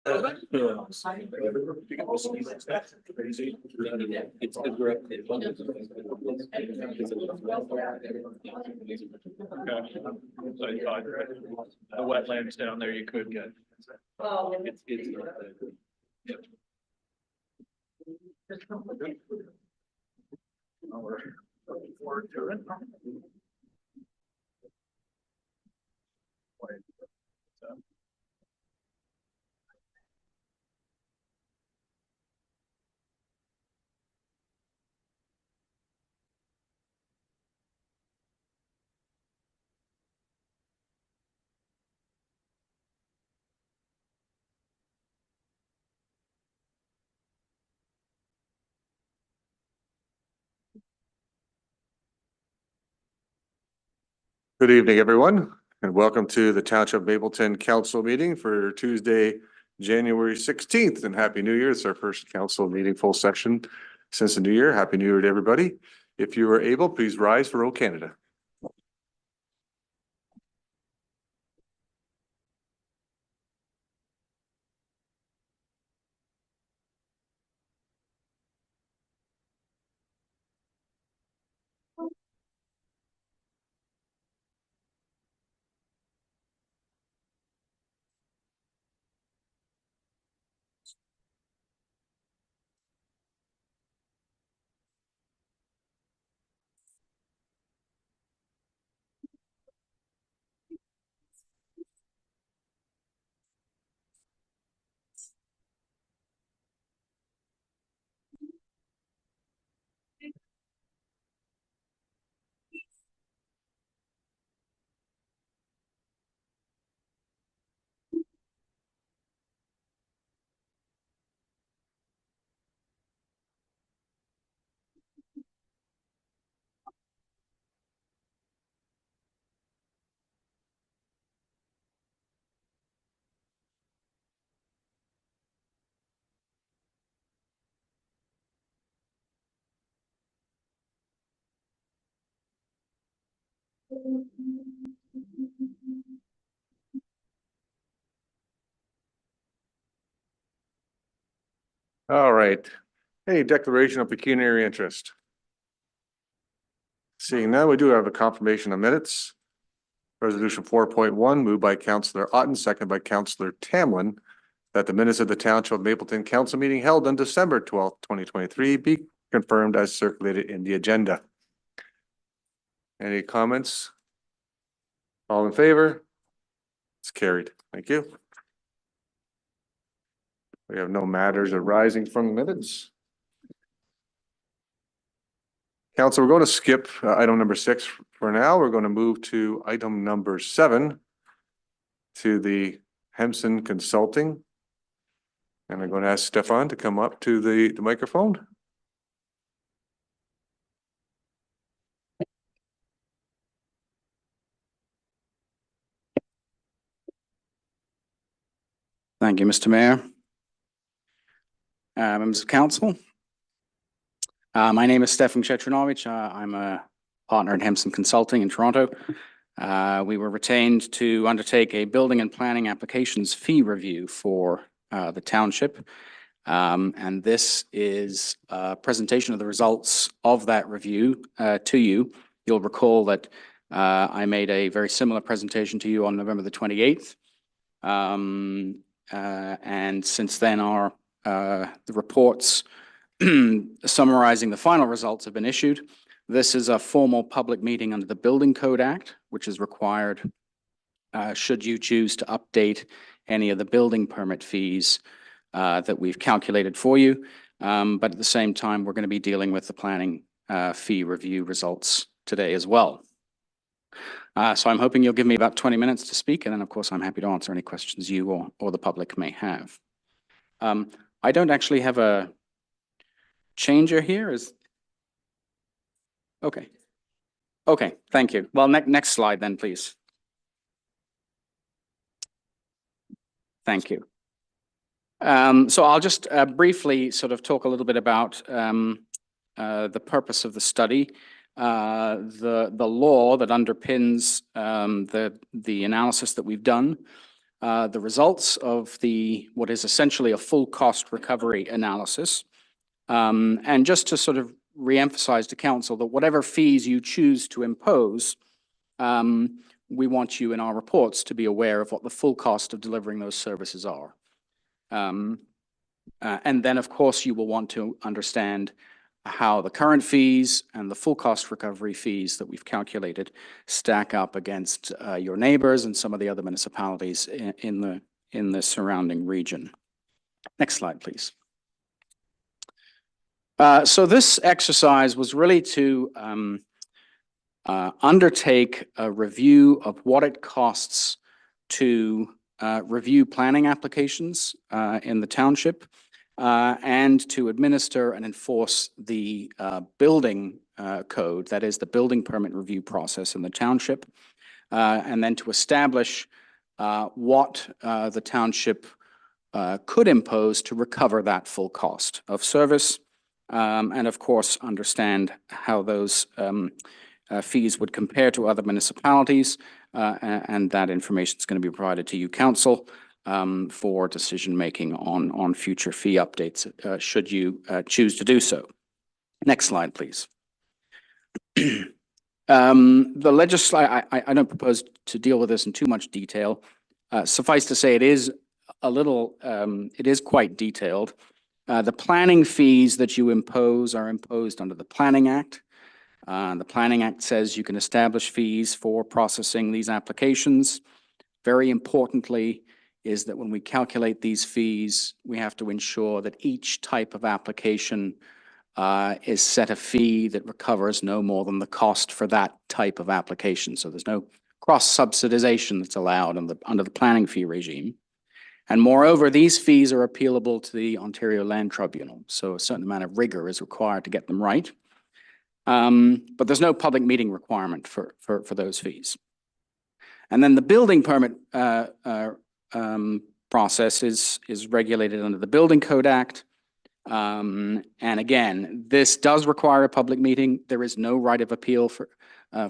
The wetlands down there you could get. Looking forward to it. Good evening, everyone, and welcome to the Township of Mapleton Council meeting for Tuesday, January 16th, and Happy New Year. It's our first council meeting full session since the new year. Happy New Year to everybody. If you are able, please rise for O Canada. All right. Hey, declaration of pecuniary interest. Seeing now, we do have a confirmation of minutes. Resolution 4.1 moved by Councillor Otten, second by Councillor Tamlin, that the minutes of the Township of Mapleton Council meeting held on December 12th, 2023 be confirmed as circulated in the agenda. Any comments? All in favor? It's carried. Thank you. We have no matters arising from minutes. Council, we're going to skip item number 6 for now. We're going to move to item number 7 to the Hemson Consulting. And I'm going to ask Stefan to come up to the microphone. Thank you, Mr. Mayor. Members of Council. My name is Stefan Cetrinovic. I'm a partner at Hemson Consulting in Toronto. We were retained to undertake a building and planning applications fee review for the township. And this is a presentation of the results of that review to you. You'll recall that I made a very similar presentation to you on November the 28th. And since then, the reports summarizing the final results have been issued. This is a formal public meeting under the Building Code Act, which is required should you choose to update any of the building permit fees that we've calculated for you. But at the same time, we're going to be dealing with the planning fee review results today as well. So I'm hoping you'll give me about 20 minutes to speak, and then of course I'm happy to answer any questions you or the public may have. I don't actually have a changer here. Okay. Okay, thank you. Well, next slide then, please. Thank you. So I'll just briefly sort of talk a little bit about the purpose of the study. The law that underpins the analysis that we've done the results of what is essentially a full cost recovery analysis. And just to sort of reemphasize to council that whatever fees you choose to impose, we want you in our reports to be aware of what the full cost of delivering those services are. And then, of course, you will want to understand how the current fees and the full cost recovery fees that we've calculated stack up against your neighbors and some of the other municipalities in the surrounding region. Next slide, please. So this exercise was really to undertake a review of what it costs to review planning applications in the township and to administer and enforce the building code, that is the building permit review process in the township, and then to establish what the township could impose to recover that full cost of service, and of course understand how those fees would compare to other municipalities, and that information is going to be provided to you, council, for decision-making on future fee updates, should you choose to do so. Next slide, please. The legislation, I don't propose to deal with this in too much detail. Suffice to say, it is quite detailed. The planning fees that you impose are imposed under the Planning Act. The Planning Act says you can establish fees for processing these applications. Very importantly is that when we calculate these fees, we have to ensure that each type of application is set a fee that recovers no more than the cost for that type of application. So there's no cross-subsidization that's allowed under the planning fee regime. And moreover, these fees are appealable to the Ontario Land Tribunal. So a certain amount of rigor is required to get them right. But there's no public meeting requirement for those fees. And then the building permit process is regulated under the Building Code Act. And again, this does require a public meeting. There is no right of appeal for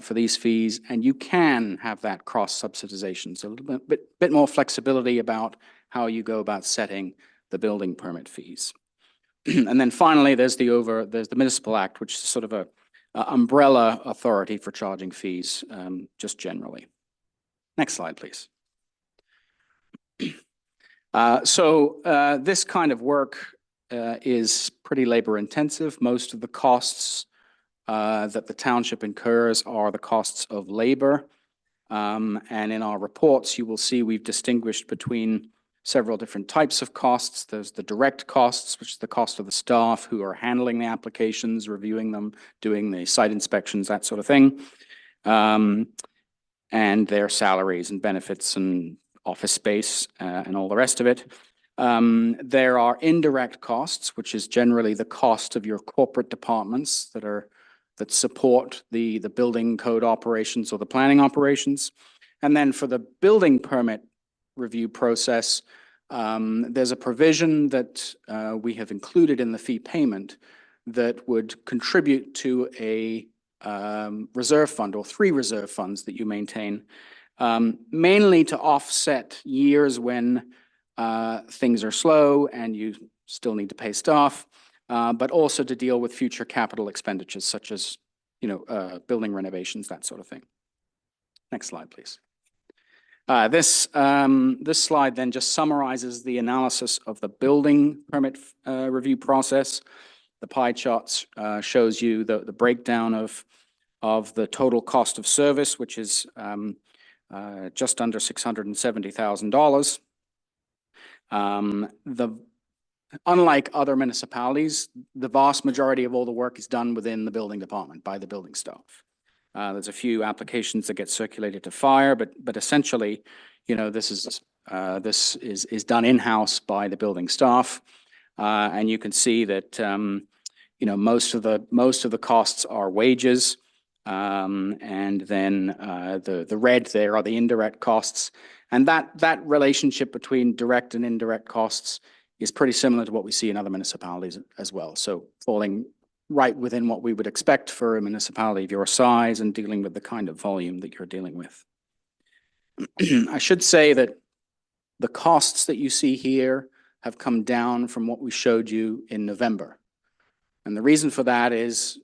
these fees, and you can have that cross-subsidization. So a little bit more flexibility about how you go about setting the building permit fees. And then finally, there's the Municipal Act, which is sort of a umbrella authority for charging fees, just generally. Next slide, please. This kind of work is pretty labor intensive. Most of the costs that the township incurs are the costs of labor. And in our reports, you will see we've distinguished between several different types of costs. There's the direct costs, which is the cost of the staff who are handling the applications, reviewing them, doing the site inspections, that sort of thing. And their salaries and benefits and office space and all the rest of it. There are indirect costs, which is generally the cost of your corporate departments that support the building code operations or the planning operations. And then for the building permit review process, there's a provision that we have included in the fee payment that would contribute to a reserve fund or 3 reserve funds that you maintain, mainly to offset years when things are slow and you still need to pay staff, but also to deal with future capital expenditures such as, building renovations, that sort of thing. Next slide, please. This slide then just summarizes the analysis of the building permit review process. The pie charts shows you the breakdown of the total cost of service, which is just under $670,000. Unlike other municipalities, the vast majority of all the work is done within the building department by the building staff. There's a few applications that get circulated to fire, but essentially, this is done in-house by the building staff, and you can see that most of the costs are wages, and then the red there are the indirect costs, and that relationship between direct and indirect costs is pretty similar to what we see in other municipalities as well. So falling right within what we would expect for a municipality of your size and dealing with the kind of volume that you're dealing with. I should say that The costs that you see here have come down from what we showed you in November. And the reason for that is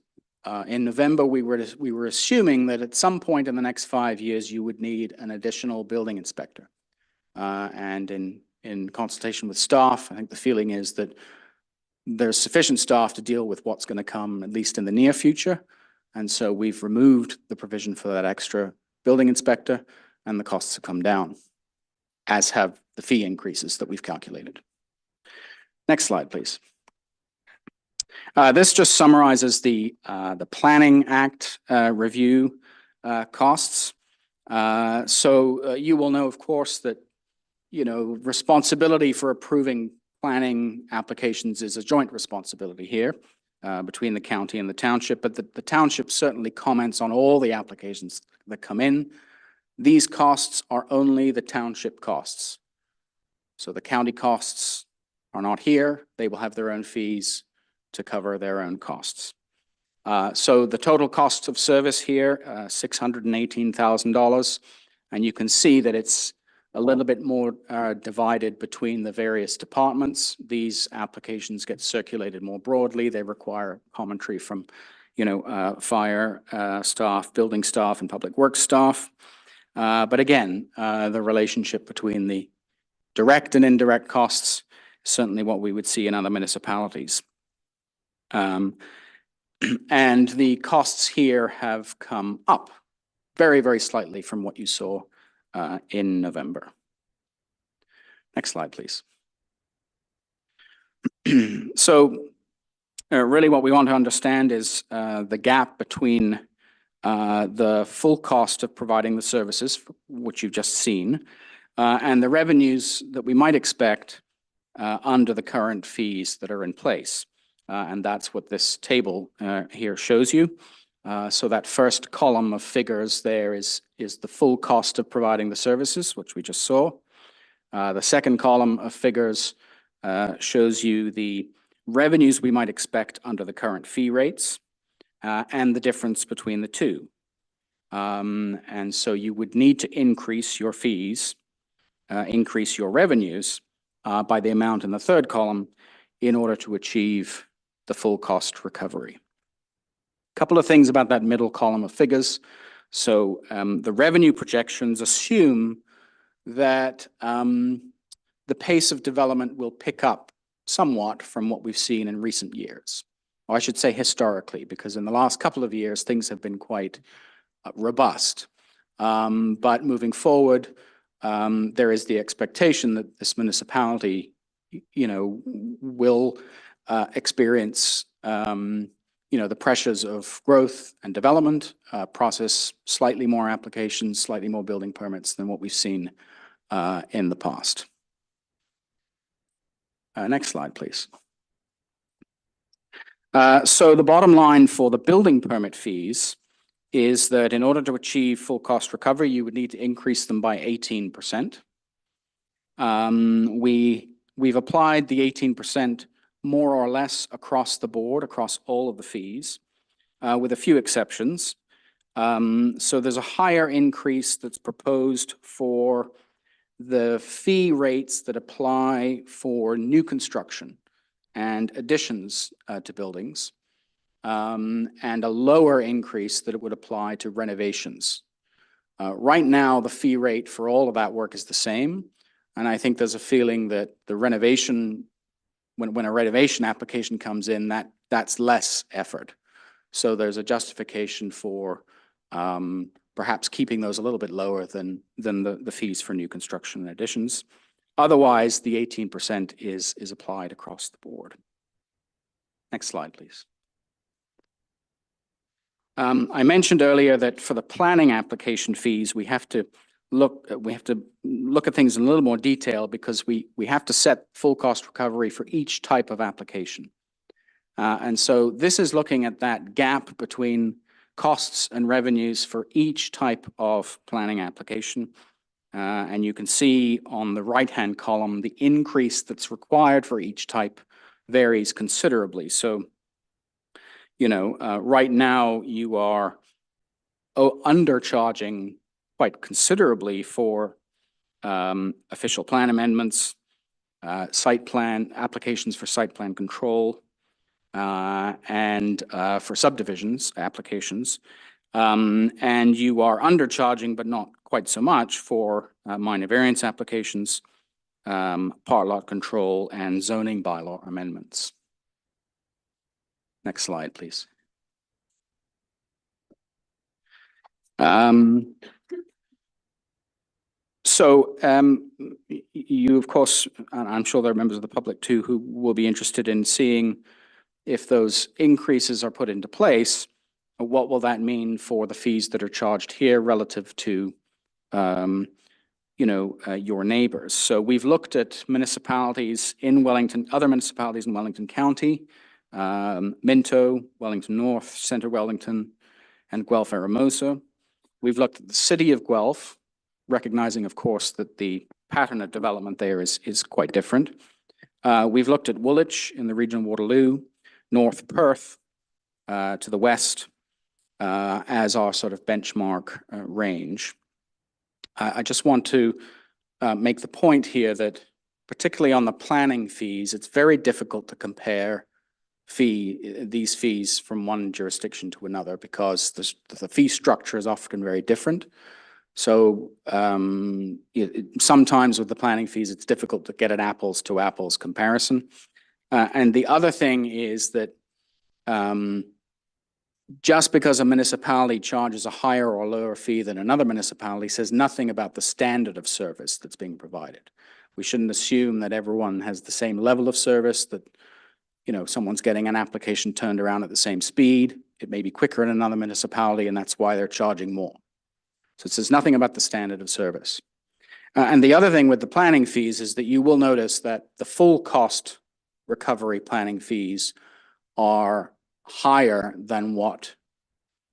in November, we were assuming that at some point in the next 5 years, you would need an additional building inspector. And in consultation with staff, I think the feeling is that there's sufficient staff to deal with what's going to come, at least in the near future. And so we've removed the provision for that extra building inspector, and the costs have come down, as have the fee increases that we've calculated. Next slide, please. This just summarizes the Planning Act review costs. So you will know, of course, that responsibility for approving planning applications is a joint responsibility here between the county and the township, but the township certainly comments on all the applications that come in. These costs are only the township costs. So the county costs are not here. They will have their own fees to cover their own costs. So the total cost of service here, $618,000. And you can see that it's a little bit more divided between the various departments. These applications get circulated more broadly. They require commentary from, fire staff, building staff, and public works staff. But again, the relationship between the direct and indirect costs is certainly what we would see in other municipalities. And the costs here have come up very, very slightly from what you saw in November. Next slide, please. So really what we want to understand is the gap between the full cost of providing the services, which you've just seen, and the revenues that we might expect under the current fees that are in place. And that's what this table here shows you. So that first column of figures there is the full cost of providing the services, which we just saw. The second column of figures shows you the revenues we might expect under the current fee rates and the difference between the two. And so you would need to increase your fees, increase your revenues by the amount in the third column in order to achieve the full cost recovery. Couple of things about that middle column of figures. So the revenue projections assume that the pace of development will pick up somewhat from what we've seen in recent years. Or I should say historically, because in the last couple of years, things have been quite robust. But moving forward, there is the expectation that this municipality, will experience the pressures of growth and development, process slightly more applications, slightly more building permits than what we've seen in the past. Next slide, please. So the bottom line for the building permit fees is that in order to achieve full cost recovery, you would need to increase them by 18%. We've applied the 18% more or less across the board, across all of the fees, with a few exceptions. So there's a higher increase that's proposed for the fee rates that apply for new construction and additions to buildings, and a lower increase that it would apply to renovations. Right now, the fee rate for all of that work is the same. And I think there's a feeling that the renovation, when a renovation application comes in, that's less effort. So there's a justification for perhaps keeping those a little bit lower than the fees for new construction and additions. Otherwise, the 18% is applied across the board. Next slide, please. I mentioned earlier that for the planning application fees, we have to look at things in a little more detail because we have to set full cost recovery for each type of application. And so this is looking at that gap between costs and revenues for each type of planning application. And you can see on the right-hand column, the increase that's required for each type varies considerably. So, right now you are undercharging quite considerably for official plan amendments, site plan, applications for site plan control, and for subdivisions applications. And you are undercharging, but not quite so much, for minor variance applications, part lot control, and zoning bylaw amendments. Next slide, please. You, of course, and I'm sure there are members of the public too, who will be interested in seeing if those increases are put into place, what will that mean for the fees that are charged here relative to, your neighbors? So we've looked at municipalities in Wellington, other municipalities in Wellington County, Minto, Wellington North, Centre Wellington, and Guelph Aramosa. We've looked at the city of Guelph, recognizing, of course, that the pattern of development there is quite different. We've looked at Woolwich in the region of Waterloo, North Perth to the west as our sort of benchmark range. I just want to make the point here that particularly on the planning fees, it's very difficult to compare these fees from one jurisdiction to another because the fee structure is often very different. So sometimes with the planning fees, it's difficult to get an apples to apples comparison. And the other thing is that just because a municipality charges a higher or lower fee than another municipality says nothing about the standard of service that's being provided. We shouldn't assume that everyone has the same level of service, that someone's getting an application turned around at the same speed. It may be quicker in another municipality, and that's why they're charging more. So it says nothing about the standard of service. And the other thing with the planning fees is that you will notice that the full cost recovery planning fees are higher than what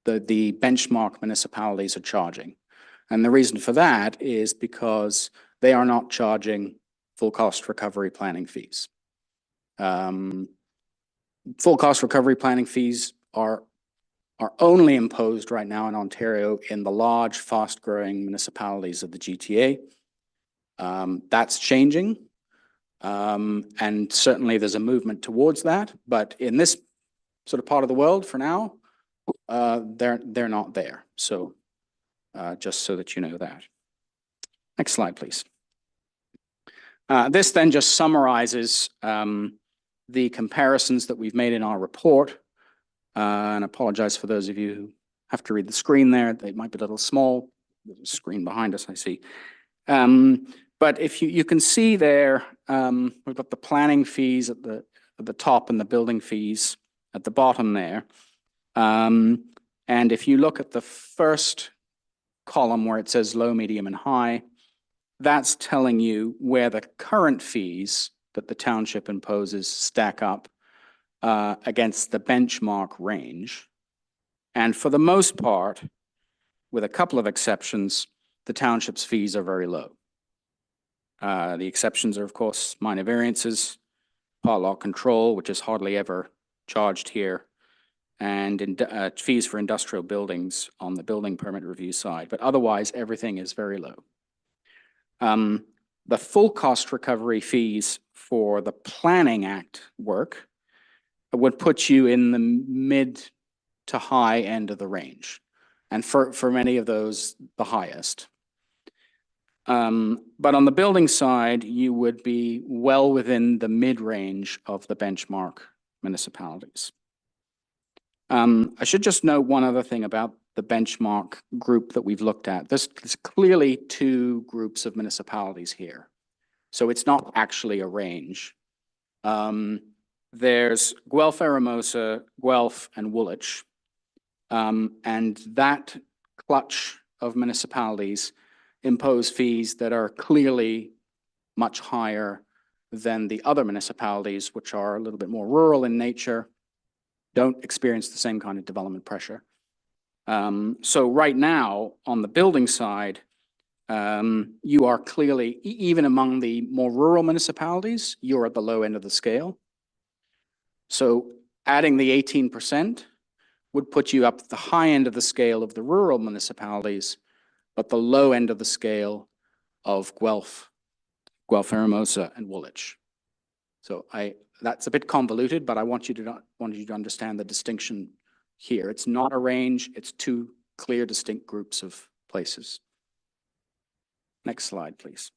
the benchmark municipalities are charging. And the reason for that is because they are not charging full cost recovery planning fees. Full cost recovery planning fees are only imposed right now in Ontario in the large, fast-growing municipalities of the GTA. That's changing, and certainly there's a movement towards that. But in this sort of part of the world, for now, they're not there. So just so that you know that. Next slide, please. This then just summarizes the comparisons that we've made in our report. And I apologize for those of you who have to read the screen there. They might be a little small. There's a screen behind us, I see. But if you can see there, we've got the planning fees at the top and the building fees at the bottom there. And if you look at the first column where it says low, medium, and high, that's telling you where the current fees that the township imposes stack up against the benchmark range. And for the most part, with a couple of exceptions, the township's fees are very low. The exceptions are, of course, minor variances, part lot control, which is hardly ever charged here, and fees for industrial buildings on the building permit review side. But otherwise, everything is very low. The full cost recovery fees for the Planning Act work would put you in the mid to high end of the range. And for many of those, the highest. But on the building side, you would be well within the mid-range of the benchmark municipalities. I should just note one other thing about the benchmark group that we've looked at. There's clearly two groups of municipalities here. So it's not actually a range. There's Guelph Aramosa, Guelph, and Woolwich. And that clutch of municipalities impose fees that are clearly much higher than the other municipalities, which are a little bit more rural in nature, don't experience the same kind of development pressure. So right now, on the building side, you are clearly, even among the more rural municipalities, you're at the low end of the scale. So adding the 18% would put you up at the high end of the scale of the rural municipalities, but the low end of the scale of Guelph, Guelph Hermosa, and Woolwich. So that's a bit convoluted, but I want you to understand the distinction here. It's not a range, it's two clear, distinct groups of places. Next slide, please.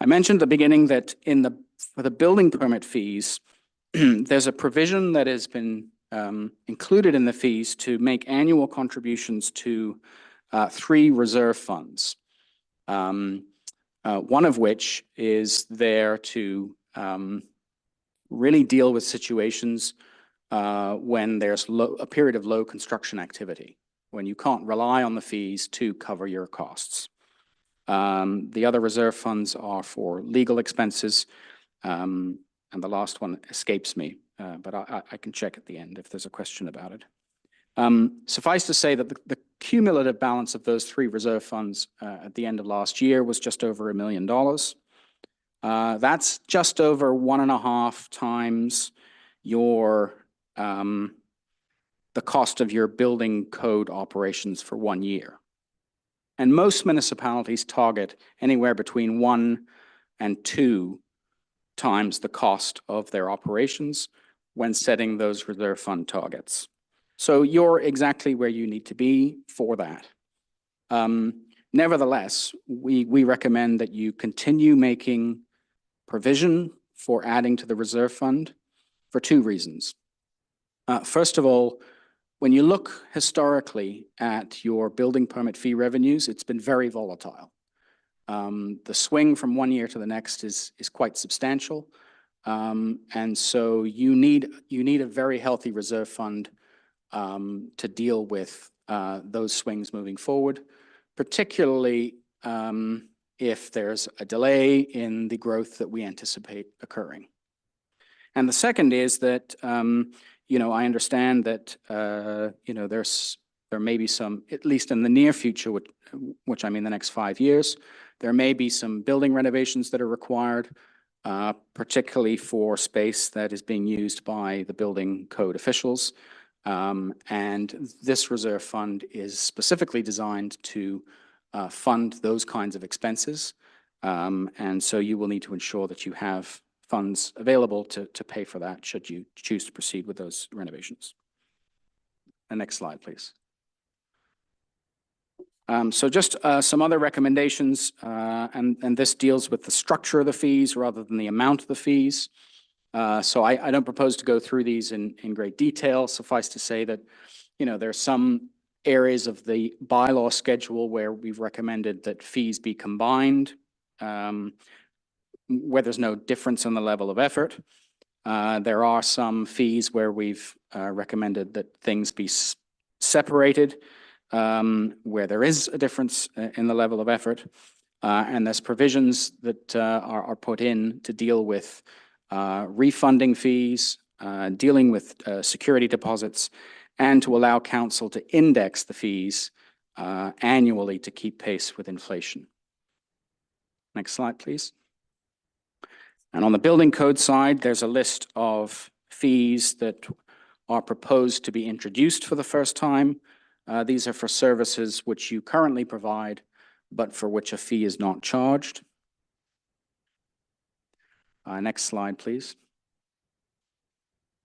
I mentioned at the beginning that for the building permit fees, there's a provision that has been included in the fees to make annual contributions to 3 reserve funds. One of which is there to really deal with situations when there's a period of low construction activity, when you can't rely on the fees to cover your costs. The other reserve funds are for legal expenses, and the last one escapes me, but I can check at the end if there's a question about it. Suffice to say that the cumulative balance of those 3 reserve funds at the end of last year was just over $1 million. That's just over 1.5 times the cost of your building code operations for 1 year. And most municipalities target anywhere between 1 and 2 times the cost of their operations when setting those reserve fund targets. So you're exactly where you need to be for that. Nevertheless, we recommend that you continue making provision for adding to the reserve fund for 2 reasons. First of all, when you look historically at your building permit fee revenues, it's been very volatile. The swing from 1 year to the next is quite substantial. And so you need a very healthy reserve fund to deal with those swings moving forward, particularly if there's a delay in the growth that we anticipate occurring. And the second is that, I understand that, there may be some, at least in the near future, which I mean the next 5 years, there may be some building renovations that are required, particularly for space that is being used by the building code officials. And this reserve fund is specifically designed to fund those kinds of expenses. And so you will need to ensure that you have funds available to pay for that should you choose to proceed with those renovations. The next slide, please. So just some other recommendations, and this deals with the structure of the fees rather than the amount of the fees. So I don't propose to go through these in great detail. Suffice to say that, there are some areas of the bylaw schedule where we've recommended that fees be combined, where there's no difference in the level of effort. There are some fees where we've recommended that things be separated, where there is a difference in the level of effort. And there's provisions that are put in to deal with refunding fees, dealing with security deposits, and to allow council to index the fees annually to keep pace with inflation. Next slide, please. And on the building code side, there's a list of fees that are proposed to be introduced for the first time. These are for services which you currently provide, but for which a fee is not charged. Next slide, please.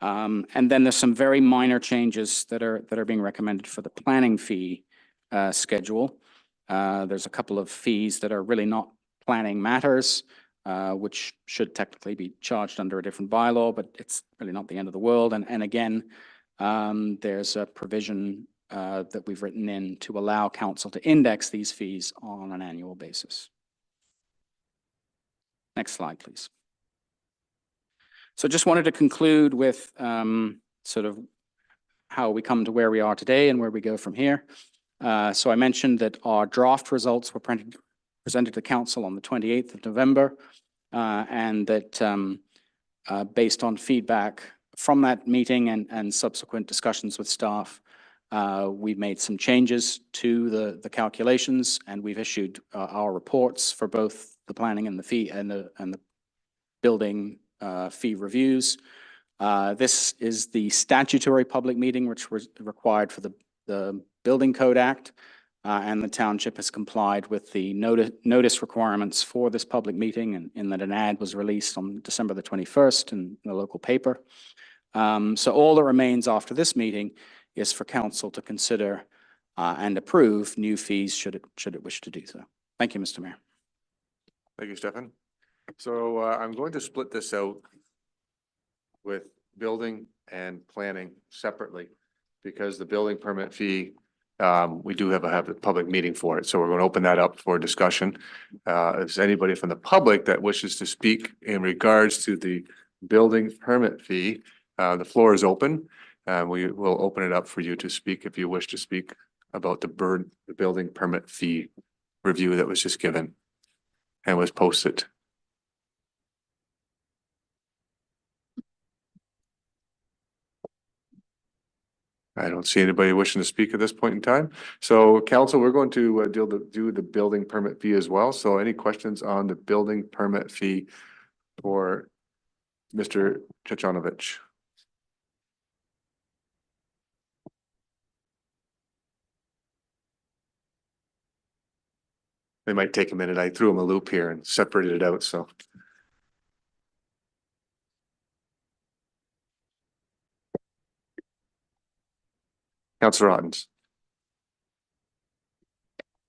And then there's some very minor changes that are being recommended for the planning fee schedule. There's a couple of fees that are really not planning matters, which should technically be charged under a different bylaw, but it's really not the end of the world. And again, there's a provision that we've written in to allow council to index these fees on an annual basis. Next slide, please. So just wanted to conclude with sort of how we come to where we are today and where we go from here. So I mentioned that our draft results were presented to council on the 28th of November, and that based on feedback from that meeting and subsequent discussions with staff, we've made some changes to the calculations, and we've issued our reports for both the planning and the fee and the building fee reviews. This is the statutory public meeting which was required for the Building Code Act. and the township has complied with the notice requirements for this public meeting, and in that an ad was released on December the 21st in the local paper. So all that remains after this meeting is for council to consider and approve new fees should it wish to do so. Thank you, Mr. Mayor. Thank you, Stefan. So I'm going to split this out with building and planning separately, because the building permit fee, we do have a public meeting for it. So we're going to open that up for discussion. If there's anybody from the public that wishes to speak in regards to the building permit fee, the floor is open. We will open it up for you to speak if you wish to speak about the building permit fee review that was just given and was posted. I don't see anybody wishing to speak at this point in time. So council, we're going to do the building permit fee as well. So any questions on the building permit fee for Mr. Chichanovich? They might take a minute. I threw him a loop here and separated it out, so. Councilor Ottens.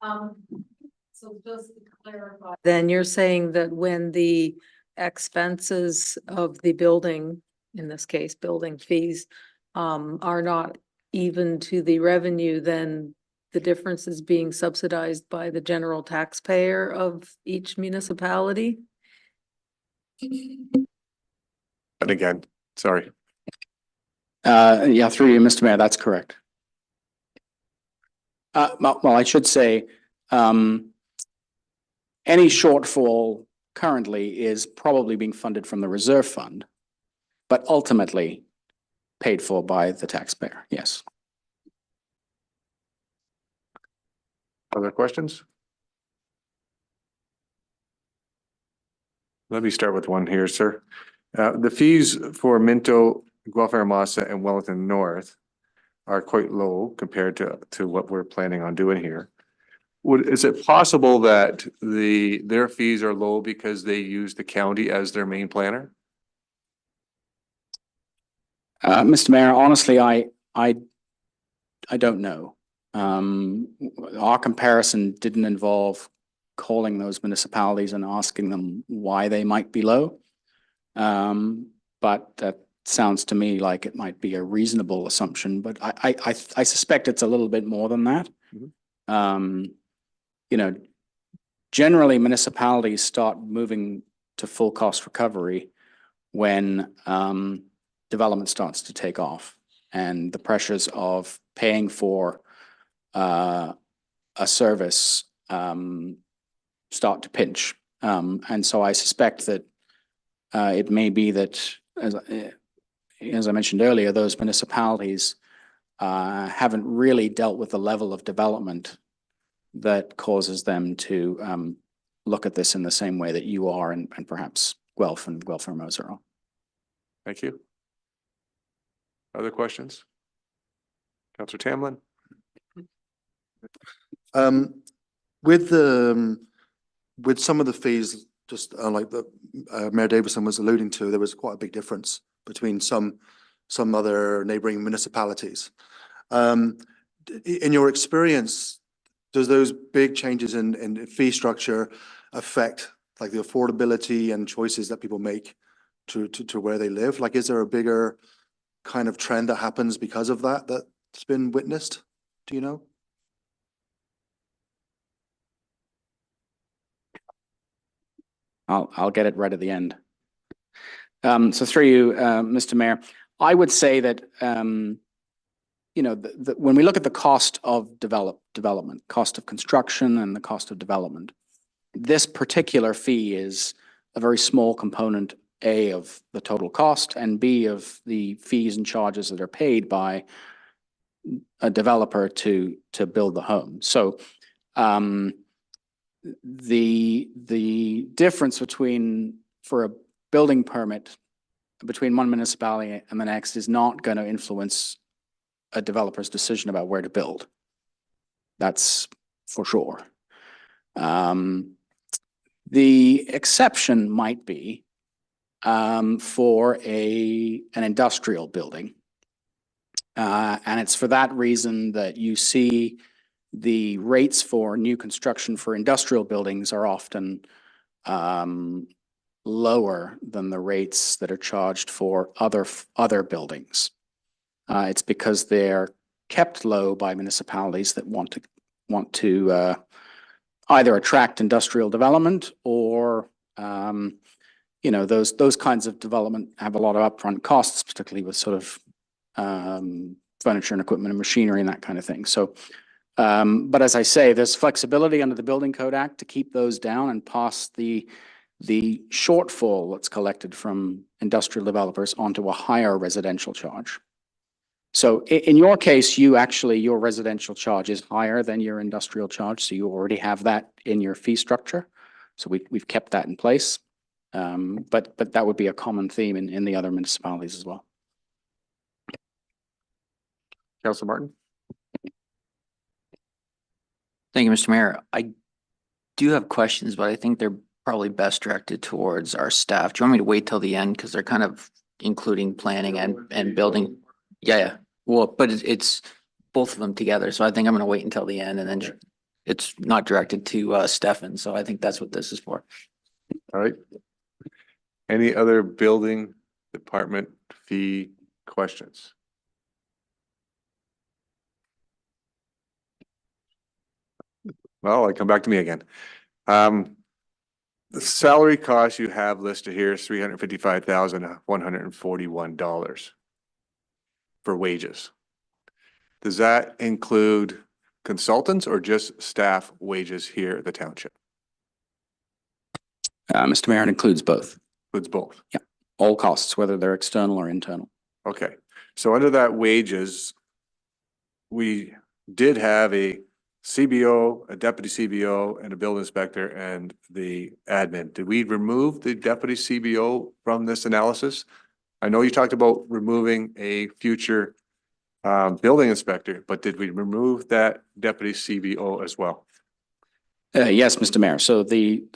So just to clarify. Then you're saying that when the expenses of the building, in this case, building fees, are not even to the revenue, then the difference is being subsidized by the general taxpayer of each municipality? And again, sorry. Yeah, through you, Mr. Mayor, that's correct. Well, I should say, any shortfall currently is probably being funded from the reserve fund, but ultimately paid for by the taxpayer, yes. Other questions? Let me start with one here, sir. The fees for Minto, Guelph-Aramasa, and Wellington North are quite low compared to what we're planning on doing here. Is it possible that their fees are low because they use the county as their main planner? Mr. Mayor, honestly, I don't know. Our comparison didn't involve calling those municipalities and asking them why they might be low. But that sounds to me like it might be a reasonable assumption, but I suspect it's a little bit more than that. Mm-hmm. You know, generally municipalities start moving to full cost recovery when development starts to take off, and the pressures of paying for a service start to pinch. And so I suspect that it may be that, as I mentioned earlier, those municipalities haven't really dealt with the level of development that causes them to look at this in the same way that you are, and perhaps Guelph and Guelph-Aramasa are. Thank you. Other questions? Councillor Tamlin? With some of the fees, just like the Mayor Davison was alluding to, there was quite a big difference between some other neighbouring municipalities. In your experience, does those big changes in fee structure affect like the affordability and choices that people make to where they live? Like, is there a bigger kind of trend that happens because of that's been witnessed? Do you know? I'll get it right at the end. So through you, Mr. Mayor, I would say that, you know, when we look at the cost of development, cost of construction and the cost of development, this particular fee is a very small component, A, of the total cost, and B, of the fees and charges that are paid by a developer to build the home. So the difference for a building permit between one municipality and the next is not going to influence a developer's decision about where to build. That's for sure. The exception might be for an industrial building. And it's for that reason that you see the rates for new construction for industrial buildings are often lower than the rates that are charged for other buildings. It's because they're kept low by municipalities that want to either attract industrial development or those kinds of development have a lot of upfront costs, particularly with sort of furniture and equipment and machinery and that kind of thing. So, but as I say, there's flexibility under the Building Code Act to keep those down and pass the shortfall that's collected from industrial developers onto a higher residential charge. So in your case, your residential charge is higher than your industrial charge, so you already have that in your fee structure. So we've kept that in place. But that would be a common theme in the other municipalities as well. Councilor Martin? Thank you, Mr. Mayor. I do have questions, but I think they're probably best directed towards our staff. Do you want me to wait till the end? Because they're kind of including planning and building. Yeah. Well, but it's both of them together. So I think I'm going to wait until the end, and then it's not directed to Stefan. So I think that's what this is for. All right. Any other building department fee questions? Well, come back to me again. The salary cost you have listed here is $355,141 for wages. Does that include consultants or just staff wages here at the township? Mr. Mayor, it includes both. Includes both. Yeah, all costs, whether they're external or internal. Okay, so under that wages, we did have a CBO, a deputy CBO, and a building inspector and the admin. Did we remove the deputy CBO from this analysis? I know you talked about removing a future building inspector, but did we remove that deputy CBO as well? Yes, Mr. Mayor. So the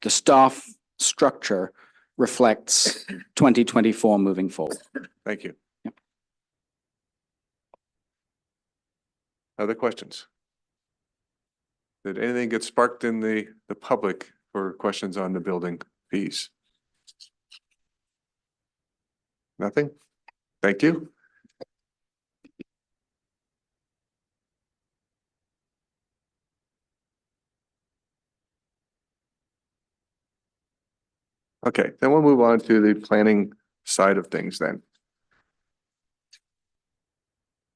staff structure reflects 2024 moving forward. Thank you. Yep. Other questions? Did anything get sparked in the public for questions on the building fees? Nothing? Thank you. Okay, then we'll move on to the planning side of things then.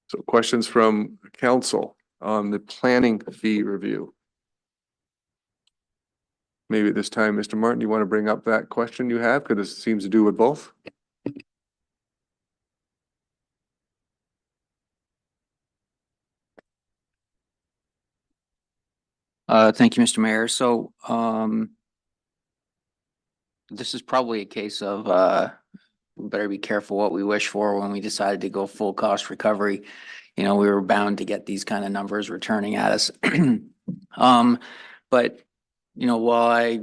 So questions from council on the planning fee review. Maybe at this time, Mr. Martin, you want to bring up that question you have, because it seems to do with both? Thank you, Mr. Mayor. So this is probably a case of we better be careful what we wish for when we decided to go full cost recovery. You know, we were bound to get these kind of numbers returning at us. But you know, while I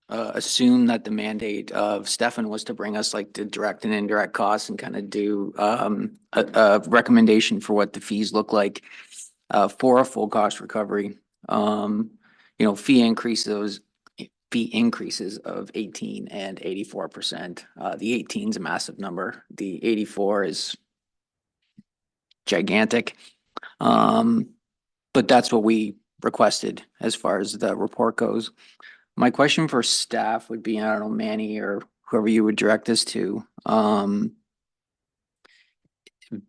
assume that the mandate of Stefan was to bring us like the direct and indirect costs and kind of do a recommendation for what the fees look like for a full cost recovery. You know, fee increases of 18 and 84%. The 18 is a massive number. The 84 is gigantic. But that's what we requested as far as the report goes. My question for staff would be, I don't know, Manny or whoever you would direct this to,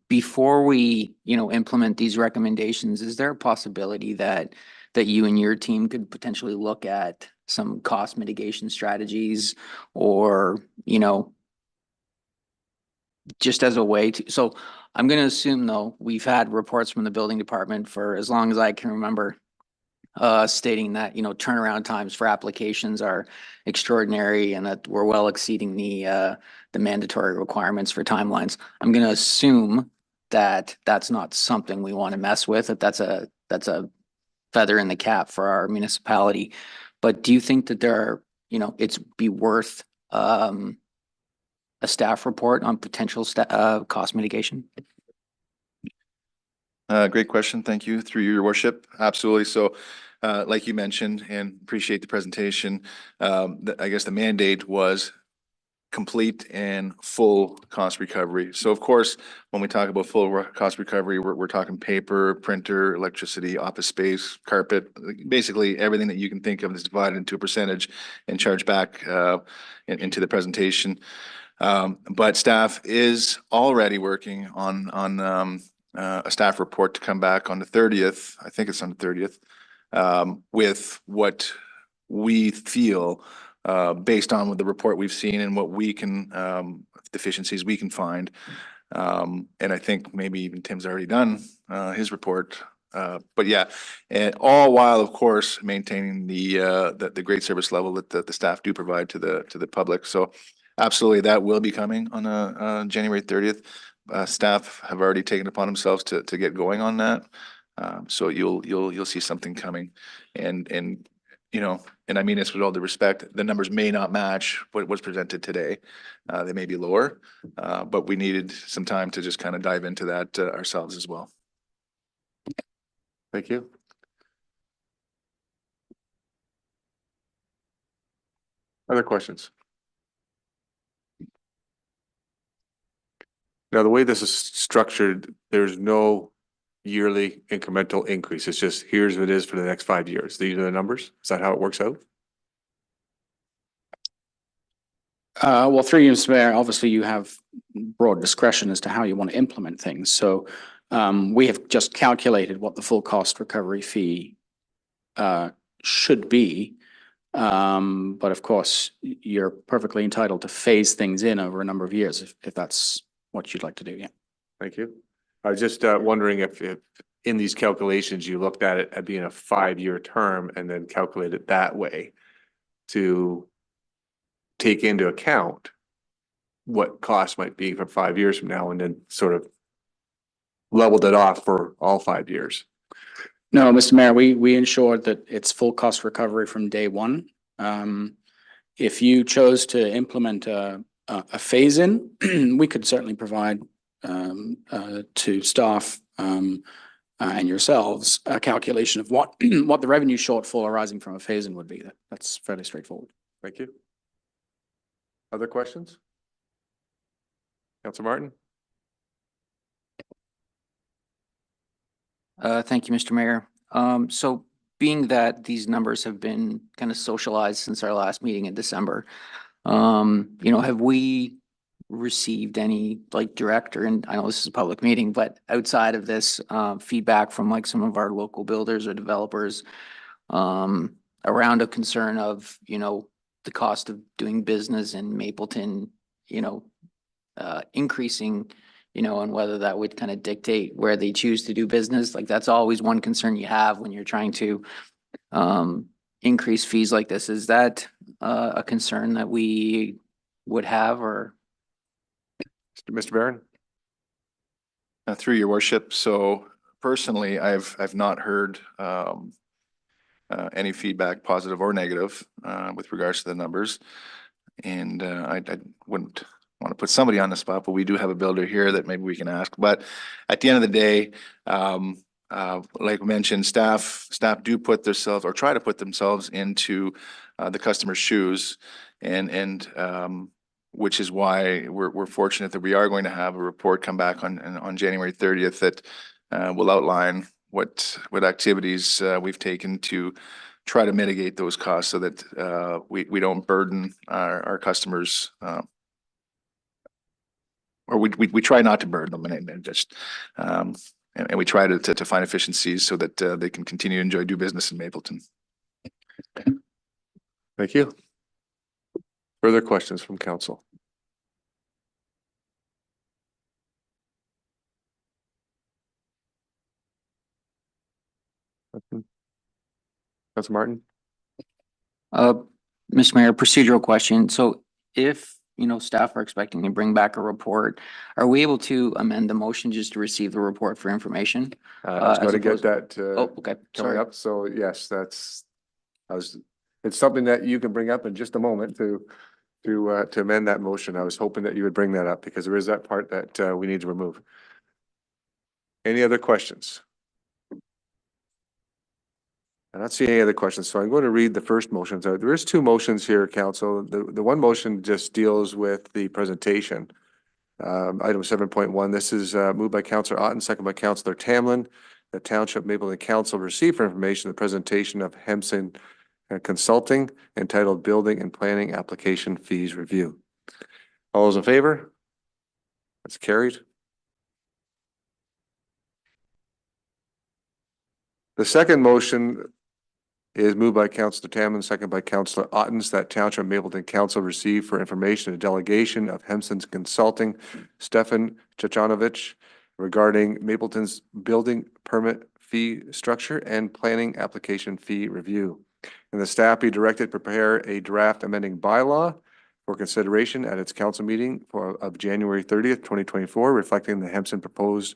before we, you know, implement these recommendations, is there a possibility that you and your team could potentially look at some cost mitigation strategies, or, you know, just as a way to, so I'm going to assume though, we've had reports from the building department for as long as I can remember, stating that, you know, turnaround times for applications are extraordinary and that we're well exceeding the mandatory requirements for timelines. I'm going to assume that that's not something we want to mess with, that that's a feather in the cap for our municipality. But do you think that there are, it's be worth a staff report on potential cost mitigation? Great question. Thank you. Through your worship. Absolutely. So, like you mentioned, and appreciate the presentation, I guess the mandate was complete and full cost recovery. So of course, when we talk about full cost recovery, we're talking paper, printer, electricity, office space, carpet, basically everything that you can think of is divided into a percentage and charged back into the presentation. But staff is already working on a staff report to come back on the 30th. I think it's on the 30th, with what we feel based on the report we've seen and what we can, deficiencies we can find. And I think maybe even Tim's already done his report. But yeah, and all while, of course, maintaining the great service level that the staff do provide to the public. So absolutely, that will be coming on January 30th. Staff have already taken it upon themselves to get going on that. So you'll see something coming, and and I mean this with all due respect, the numbers may not match what was presented today. They may be lower, but we needed some time to just kind of dive into that ourselves as well. Thank you. Other questions? Now, the way this is structured, there's no yearly incremental increase. It's just, here's what it is for the next 5 years. These are the numbers. Is that how it works out? Well, through you, Mr. Mayor, obviously you have broad discretion as to how you want to implement things. So we have just calculated what the full cost recovery fee should be. But of course, you're perfectly entitled to phase things in over a number of years if that's what you'd like to do. Yeah. Thank you. I was just wondering if in these calculations, you looked at it at being a 5-year term and then calculate it that way to take into account what costs might be for 5 years from now and then sort of leveled it off for all 5 years. No, Mr. Mayor, we ensured that it's full cost recovery from day one. If you chose to implement a phase in, we could certainly provide to staff and yourselves a calculation of what the revenue shortfall arising from a phase in would be. That's fairly straightforward. Thank you. Other questions? Councilor Martin? Thank you, Mr. Mayor. So being that these numbers have been kind of socialized since our last meeting in December, have we received any direct, or, and I know this is a public meeting, but outside of this, feedback from some of our local builders or developers around a concern of, the cost of doing business in Mapleton, increasing, and whether that would kind of dictate where they choose to do business. That's always one concern you have when you're trying to increase fees like this. Is that a concern that we would have, or? Mr. Barron? Through your worship. So personally, I've not heard any feedback, positive or negative, with regards to the numbers. And I wouldn't want to put somebody on the spot, but we do have a builder here that maybe we can ask. But at the end of the day, like mentioned, staff do put themselves, or try to put themselves into the customer's shoes, and which is why we're fortunate that we are going to have a report come back on January 30th that will outline what activities we've taken to try to mitigate those costs so that we don't burden our customers, or we try not to burden them, and just and we try to find efficiencies so that they can continue to do business in Mapleton. Thank you. Further questions from council? Councilor Martin? Mr. Mayor, procedural question. So if staff are expecting to bring back a report. Are we able to amend the motion just to receive the report for information? I was as going to get opposed- that, Oh, okay, coming sorry. up. So yes, it's something that you can bring up in just a moment to amend that motion. I was hoping that you would bring that up because there is that part that, we need to remove. Any other questions? I'm not seeing any other questions, so I'm going to read the first motion. So there is two motions here, council. The one motion just deals with the presentation. Item 7.1, this is moved by Councillor Otten, second by Councillor Tamlin. The Township Mapleton Council received for information the presentation of Hempson Consulting entitled Building and Planning Application Fees Review. All those in favor? That's carried. The second motion is moved by Councillor Tamlin, second by Councillor Ottens, that Township Mapleton Council receive for information a delegation of Hempson's Consulting, Stefan Chechanovich, regarding Mapleton's building permit fee structure and planning application fee review. And the staff be directed to prepare a draft amending bylaw for consideration at its council meeting of January 30th, 2024, reflecting the Hempson proposed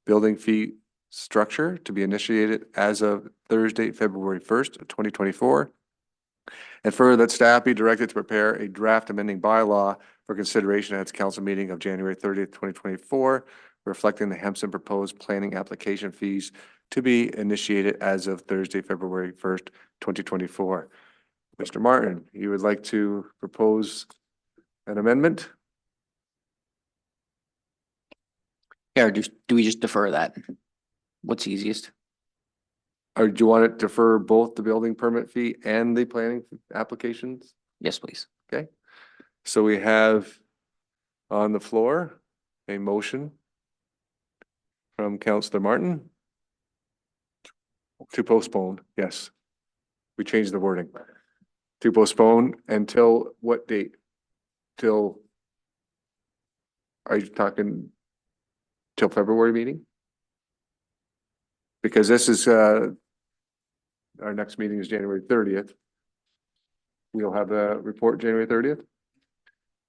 building fee structure to be initiated as of Thursday, February 1st, 2024. And further, that staff be directed to prepare a draft amending bylaw for consideration at its council meeting of January 30th, 2024, reflecting the Hempson proposed planning application fees to be initiated as of Thursday, February 1st, 2024. Mr. Martin, you would like to propose an amendment? Yeah, or do we just defer that? What's easiest? Or do you want it to defer both the building permit fee and the planning applications? Yes, please. Okay. So we have on the floor a motion from Councillor Martin to postpone. Yes. We changed the wording. To postpone until what date? Till, are you talking till February meeting? Because this is, our next meeting is January 30th. We'll have a report January 30th.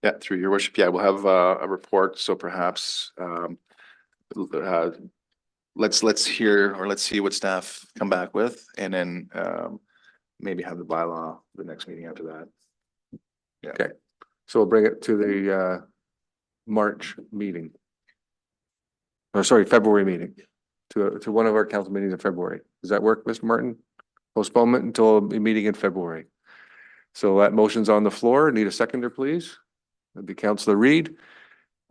Yeah, through your worship. Yeah, we'll have a report. So perhaps let's hear or let's see what staff come back with, and then maybe have the bylaw the next meeting after that. Okay, so we'll bring it to the March meeting. Or sorry, February meeting, to one of our council meetings in February. Does that work, Mr. Martin? Postponement until a meeting in February. So that motion's on the floor. Need a seconder, please? That'd be Councillor Reed.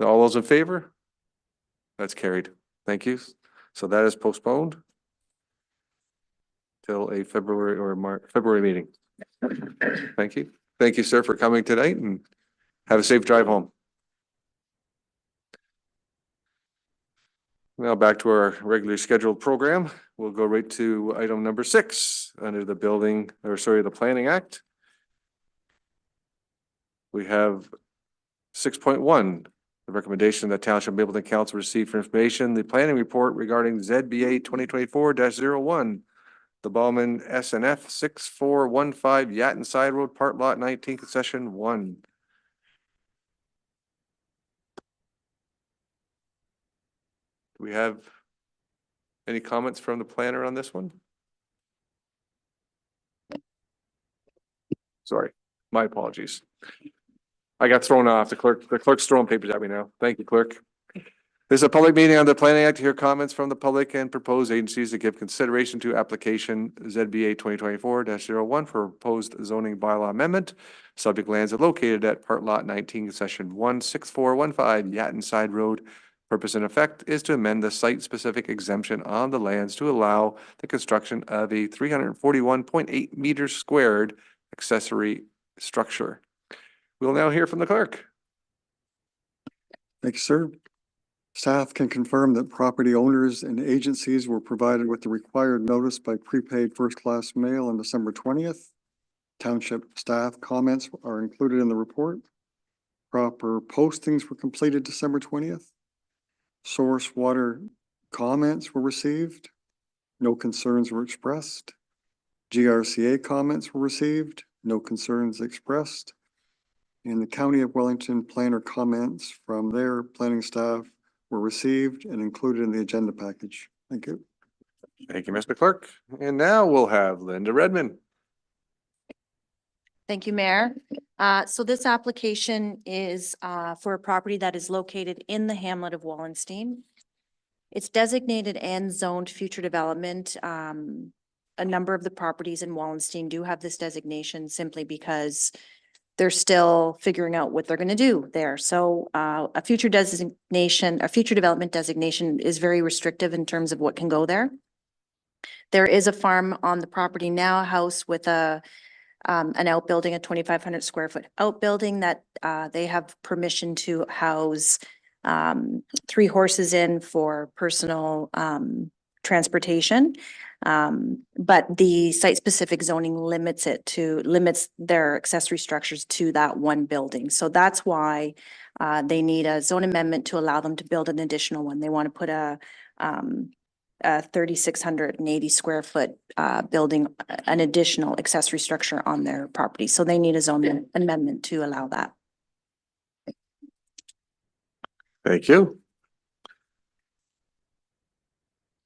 All those in favor? That's carried. Thank you. So that is postponed till a February or February meeting. Thank you. Thank you, sir, for coming tonight, and have a safe drive home. Now back to our regularly scheduled program. We'll go right to item number 6 under the the Planning Act. We have 6.1, the recommendation that Township Mapleton Council receive for information the planning report regarding ZBA 2024-01, the Ballman SNF 6415 Yatten Side Road, Part Lot 19, Concession 1. Do we have any comments from the planner on this one? Sorry, my apologies. I got thrown off. The clerk's throwing papers at me now. Thank you, clerk. This is a public meeting on the Planning Act to hear comments from the public and proposed agencies to give consideration to application ZBA 2024-01 for proposed zoning bylaw amendment. Subject lands are located at Part Lot 19, Concession 16415 Yatten Side Road. Purpose and effect is to amend the site-specific exemption on the lands to allow the construction of a 341.8 meters squared accessory structure. We'll now hear from the clerk. Thank you, sir. Staff can confirm that property owners and agencies were provided with the required notice by prepaid first-class mail on December 20th. Township staff comments are included in the report. Proper postings were completed December 20th. Source water comments were received. No concerns were expressed. GRCA comments were received. No concerns expressed. and the County of Wellington planner comments from their planning staff were received and included in the agenda package. Thank you. Thank you, Mr. Clerk. And now we'll have Linda Redmond. Thank you, Mayor. So this application is for a property that is located in the hamlet of Wallenstein. It's designated and zoned future development. A number of the properties in Wallenstein do have this designation simply because they're still figuring out what they're going to do there. So a future development designation is very restrictive in terms of what can go there. There is a farm on the property now, a house with an outbuilding, a 2,500 square foot outbuilding that they have permission to house 3 horses in for personal transportation. But the site-specific zoning limits their accessory structures to that one building. So that's why they need a zone amendment to allow them to build an additional one. They want to put a 3,680 square foot building, an additional accessory structure on their property. So they need a zone amendment to allow that. Thank you.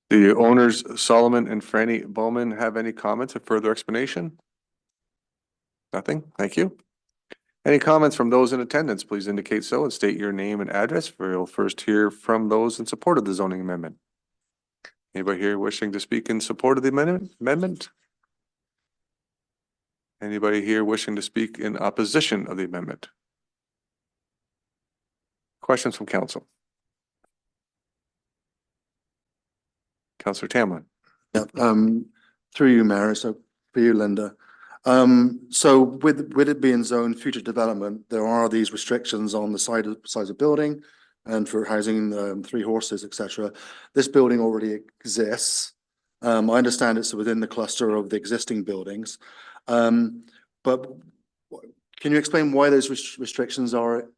The owners, Solomon and Franny Bowman, have any comments or further explanation? Nothing? Thank you. Any comments from those in attendance, please indicate so and state your name and address. We'll first hear from those in support of the zoning amendment. Anybody here wishing to speak in support of the amendment? Anybody here wishing to speak in opposition of the amendment? Questions from council? Councillor Tamlin. Yeah, through you, Mayor, so for you, Linda. So with it being zoned future development, there are these restrictions on the size of building and for housing 3 horses, etc. This building already exists. I understand it's within the cluster of the existing buildings. But can you explain why those restrictions are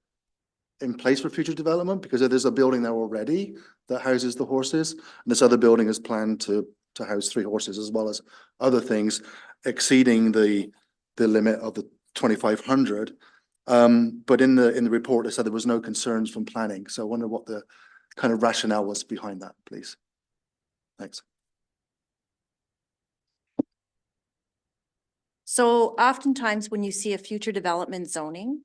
in place for future development? Because there's a building there already that houses the horses, and this other building is planned to house 3 horses as well as other things exceeding the limit of the 2,500. But in the report, it said there was no concerns from planning. So I wonder what the kind of rationale was behind that, please. Thanks. So oftentimes when you see a future development zoning,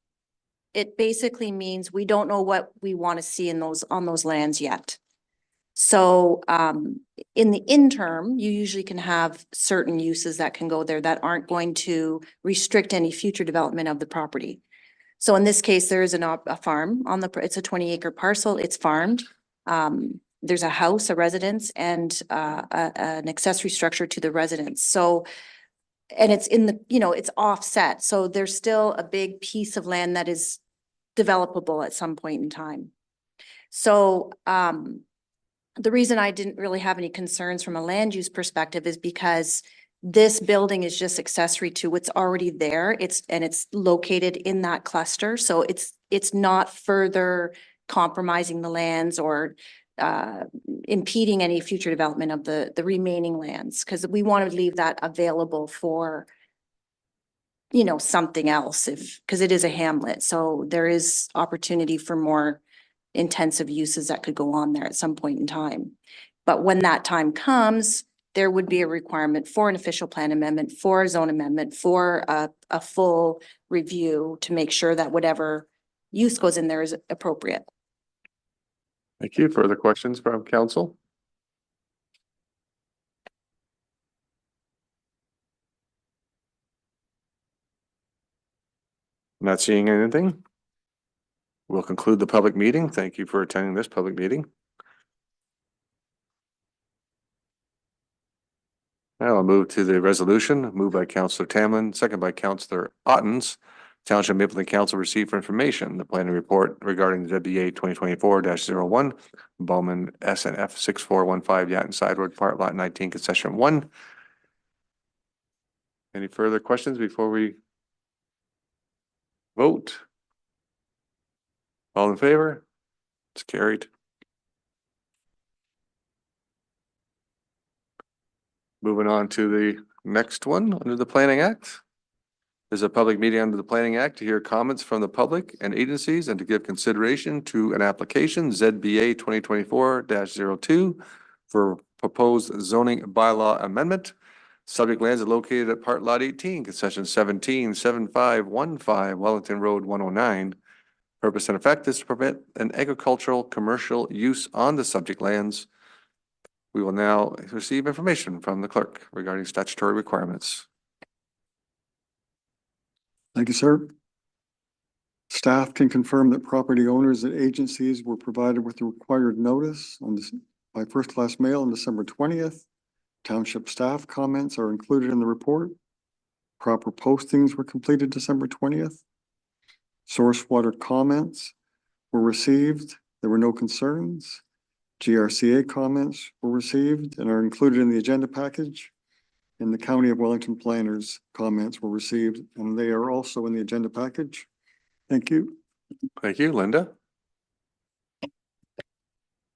it basically means we don't know what we want to see on those lands yet. So in the interim, you usually can have certain uses that can go there that aren't going to restrict any future development of the property. So in this case, there is a farm on it's a 20-acre parcel. It's farmed. There's a house, a residence, and an accessory structure to the residence. So, and it's it's offset. So there's still a big piece of land that is developable at some point in time. So the reason I didn't really have any concerns from a land use perspective is because this building is just accessory to what's already there. It's located in that cluster. So it's not further compromising the lands or impeding any future development of the remaining lands, because we want to leave that available for something else, because it is a hamlet. So there is opportunity for more intensive uses that could go on there at some point in time. But when that time comes, there would be a requirement for an official plan amendment, for a zone amendment, for a full review to make sure that whatever use goes in there is appropriate. Thank you. Further questions from council? Not seeing anything. We'll conclude the public meeting. Thank you for attending this public meeting. Now I'll move to the resolution, moved by Councillor Tamlin, second by Councillor Ottens. Township Mapleton Council received for information the planning report regarding the WA 2024-01, Bowman SNF 6415 Yatton Side Road, Part Lot 19, Concession 1. Any further questions before we vote? All in favor? It's carried. Moving on to the next one under the Planning Act. This is a public meeting under the Planning Act to hear comments from the public and agencies and to give consideration to an application ZBA 2024-02 for proposed zoning bylaw amendment. Subject lands are located at Part Lot 18, Concession 177515, Wellington Road 109. Purpose and effect is to permit an agricultural commercial use on the subject lands. We will now receive information from the clerk regarding statutory requirements. Thank you, sir. Staff can confirm that property owners and agencies were provided with the required notice by first-class mail on December 20th. Township staff comments are included in the report. Proper postings were completed December 20th. Source water comments were received. There were no concerns. GRCA comments were received and are included in the agenda package. And the County of Wellington planners' comments were received, and they are also in the agenda package. Thank you. Thank you, Linda.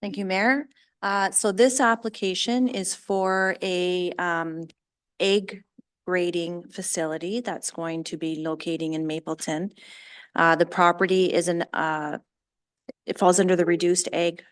Thank you, Mayor. So this application is for a egg grading facility that's going to be locating in Mapleton. The property is it falls under the reduced egg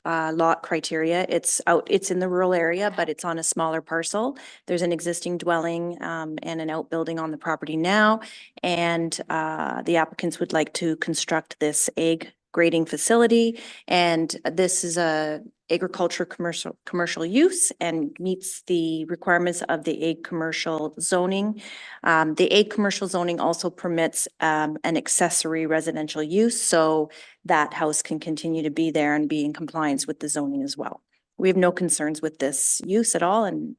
lot criteria. It's in the rural area, but it's on a smaller parcel. There's an existing dwelling and an outbuilding on the property now. And the applicants would like to construct this egg grading facility. And this is a agriculture commercial use and meets the requirements of the egg commercial zoning. The egg commercial zoning also permits an accessory residential use, so that house can continue to be there and be in compliance with the zoning as well. We have no concerns with this use at all and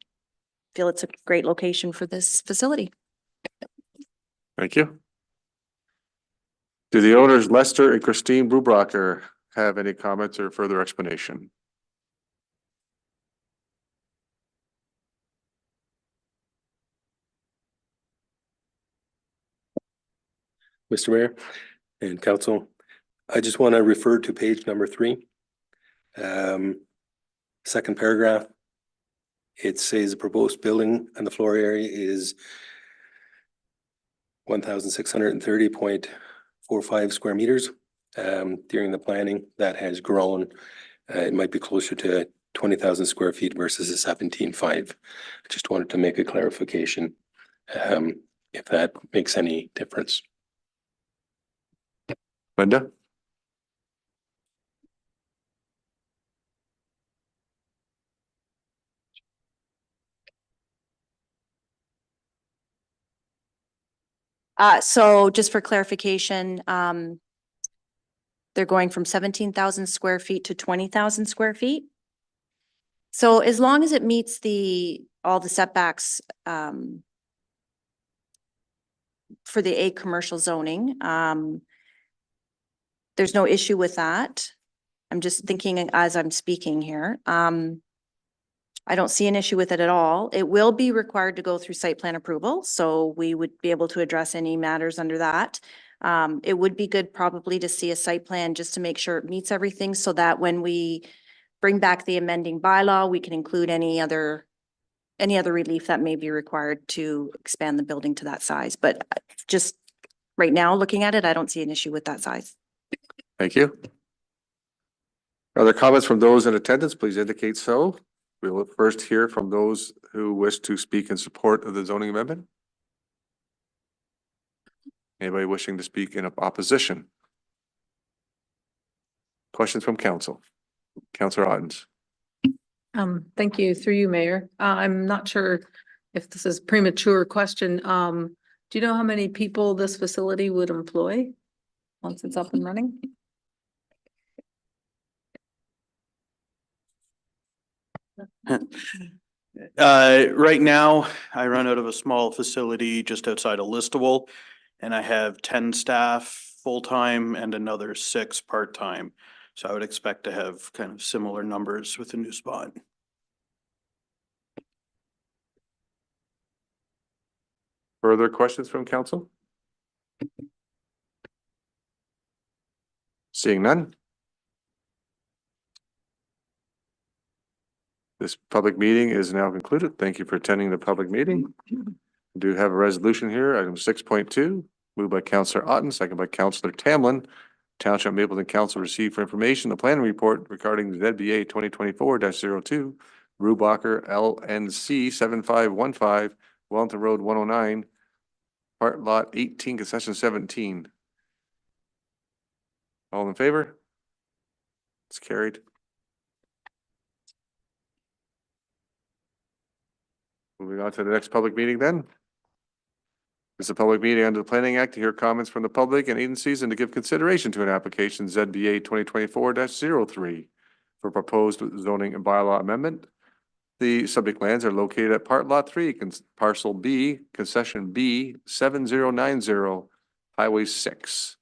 feel it's a great location for this facility. Thank you. Do the owners Lester and Christine Brubacher have any comments or further explanation? Mr. Mayor and Council, I just want to refer to page number 3. Second paragraph. It says the proposed building and the floor area is 1,630.45 square meters. During the planning, that has grown. It might be closer to 20,000 square feet versus the 17.5. I just wanted to make a clarification, if that makes any difference. Linda? So just for clarification, they're going from 17,000 square feet to 20,000 square feet. So as long as it meets all the setbacks for the egg commercial zoning, there's no issue with that. I'm just thinking as I'm speaking here. I don't see an issue with it at all. It will be required to go through site plan approval, so we would be able to address any matters under that. It would be good probably to see a site plan just to make sure it meets everything so that when we bring back the amending bylaw, we can include any other relief that may be required to expand the building to that size. But just right now, looking at it, I don't see an issue with that size. Thank you. Are there comments from those in attendance? Please indicate so. We will first hear from those who wish to speak in support of the zoning amendment. Anybody wishing to speak in opposition? Questions from council? Councillor Ottens. Thank you, through you, Mayor. I'm not sure if this is a premature question. Do you know how many people this facility would employ once it's up and running? Right now, I run out of a small facility just outside of Listowel, and I have 10 staff full-time and another 6 part-time. So I would expect to have kind of similar numbers with the new spot. Further questions from council? Seeing none. This public meeting is now concluded. Thank you for attending the public meeting. Do have a resolution here, item 6.2, moved by Councillor Otten, second by Councillor Tamlin. Township Mapleton Council received for information the planning report regarding ZBA 2024-02, Rubacher LNC 7515, Wellington Road 109, part lot 18, concession 17. All in favor? It's carried. Moving on to the next public meeting then. It's a public meeting under the Planning Act to hear comments from the public and agencies and to give consideration to an application ZBA 2024-03 for proposed zoning and bylaw amendment. The subject lands are located at part lot 3, parcel B, concession B 7090, Highway 6.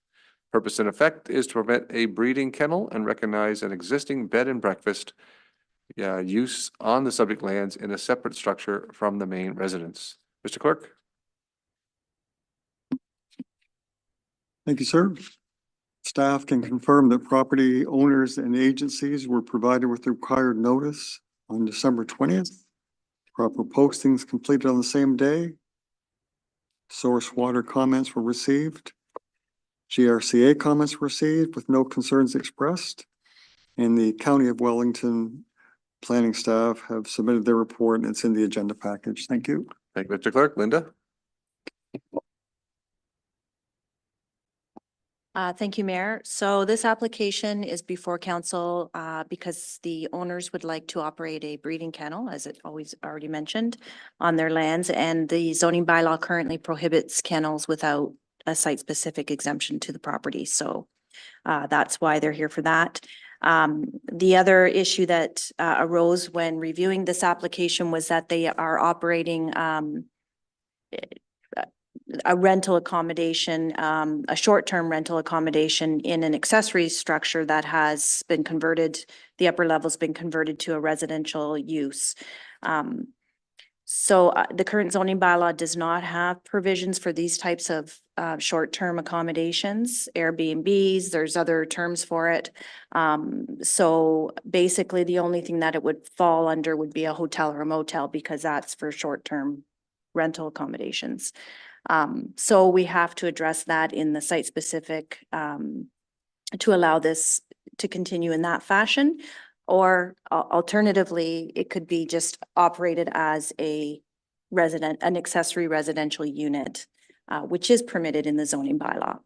Purpose and effect is to permit a breeding kennel and recognize an existing bed and breakfast use on the subject lands in a separate structure from the main residence. Mr. Clerk? Thank you, sir. Staff can confirm that property owners and agencies were provided with the required notice on December 20th. Proper postings completed on the same day. Source water comments were received. GRCA comments were received with no concerns expressed. And the County of Wellington planning staff have submitted their report and it's in the agenda package. Thank you. Thank you, Mr. Clerk. Linda? Thank you, Mayor. So this application is before council because the owners would like to operate a breeding kennel, as it always already mentioned, on their lands. And the zoning bylaw currently prohibits kennels without a site-specific exemption to the property. So that's why they're here for that. The other issue that arose when reviewing this application was that they are operating a rental accommodation, a short-term rental accommodation in an accessory structure that has been converted, the upper level's been converted to a residential use. So the current zoning bylaw does not have provisions for these types of short-term accommodations, Airbnbs, there's other terms for it. So basically the only thing that it would fall under would be a hotel or a motel because that's for short-term rental accommodations. So we have to address that in the site-specific to allow this to continue in that fashion. Or alternatively, it could be just operated as an accessory residential unit, which is permitted in the zoning bylaw.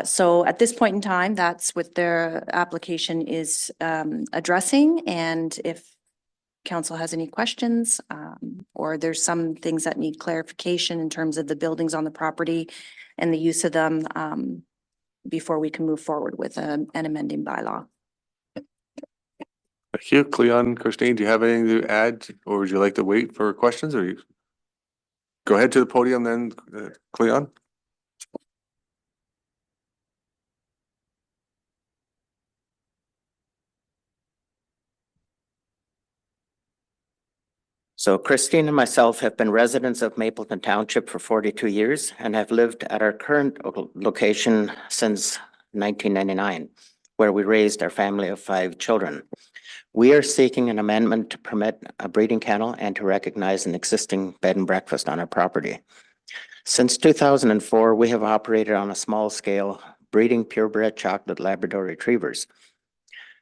So at this point in time, that's what their application is addressing. And if council has any questions, or there's some things that need clarification in terms of the buildings on the property and the use of them, before we can move forward with an amending bylaw. Thank you. Cleon, Christine, do you have anything to add or would you like to wait for questions or you? Go ahead to the podium then, Cleon. So Christine and myself have been residents of Mapleton Township for 42 years and have lived at our current location since 1999, where we raised our family of 5 children. We are seeking an amendment to permit a breeding kennel and to recognize an existing bed and breakfast on our property. Since 2004, we have operated on a small scale, breeding purebred chocolate Labrador retrievers.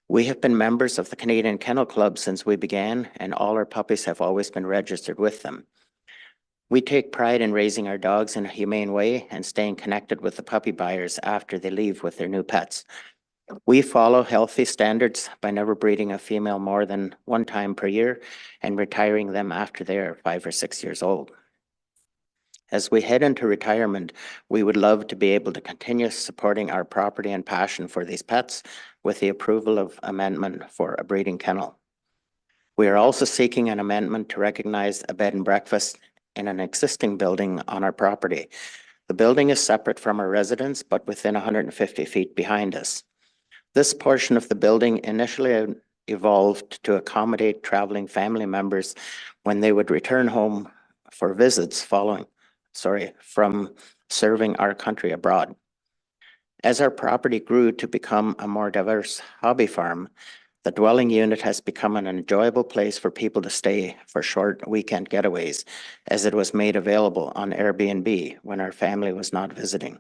We have been members of the Canadian Kennel Club since we began, and all our puppies have always been registered with them. We take pride in raising our dogs in a humane way and staying connected with the puppy buyers after they leave with their new pets. We follow healthy standards by never breeding a female more than 1 time per year and retiring them after they are 5 or 6 years old. As we head into retirement, we would love to be able to continue supporting our property and passion for these pets with the approval of amendment for a breeding kennel. We are also seeking an amendment to recognize a bed and breakfast in an existing building on our property. The building is separate from our residence, but within 150 feet behind us. This portion of the building initially evolved to accommodate traveling family members when they would return home for visits from serving our country abroad. As our property grew to become a more diverse hobby farm, The dwelling unit has become an enjoyable place for people to stay for short weekend getaways, as it was made available on Airbnb when our family was not visiting.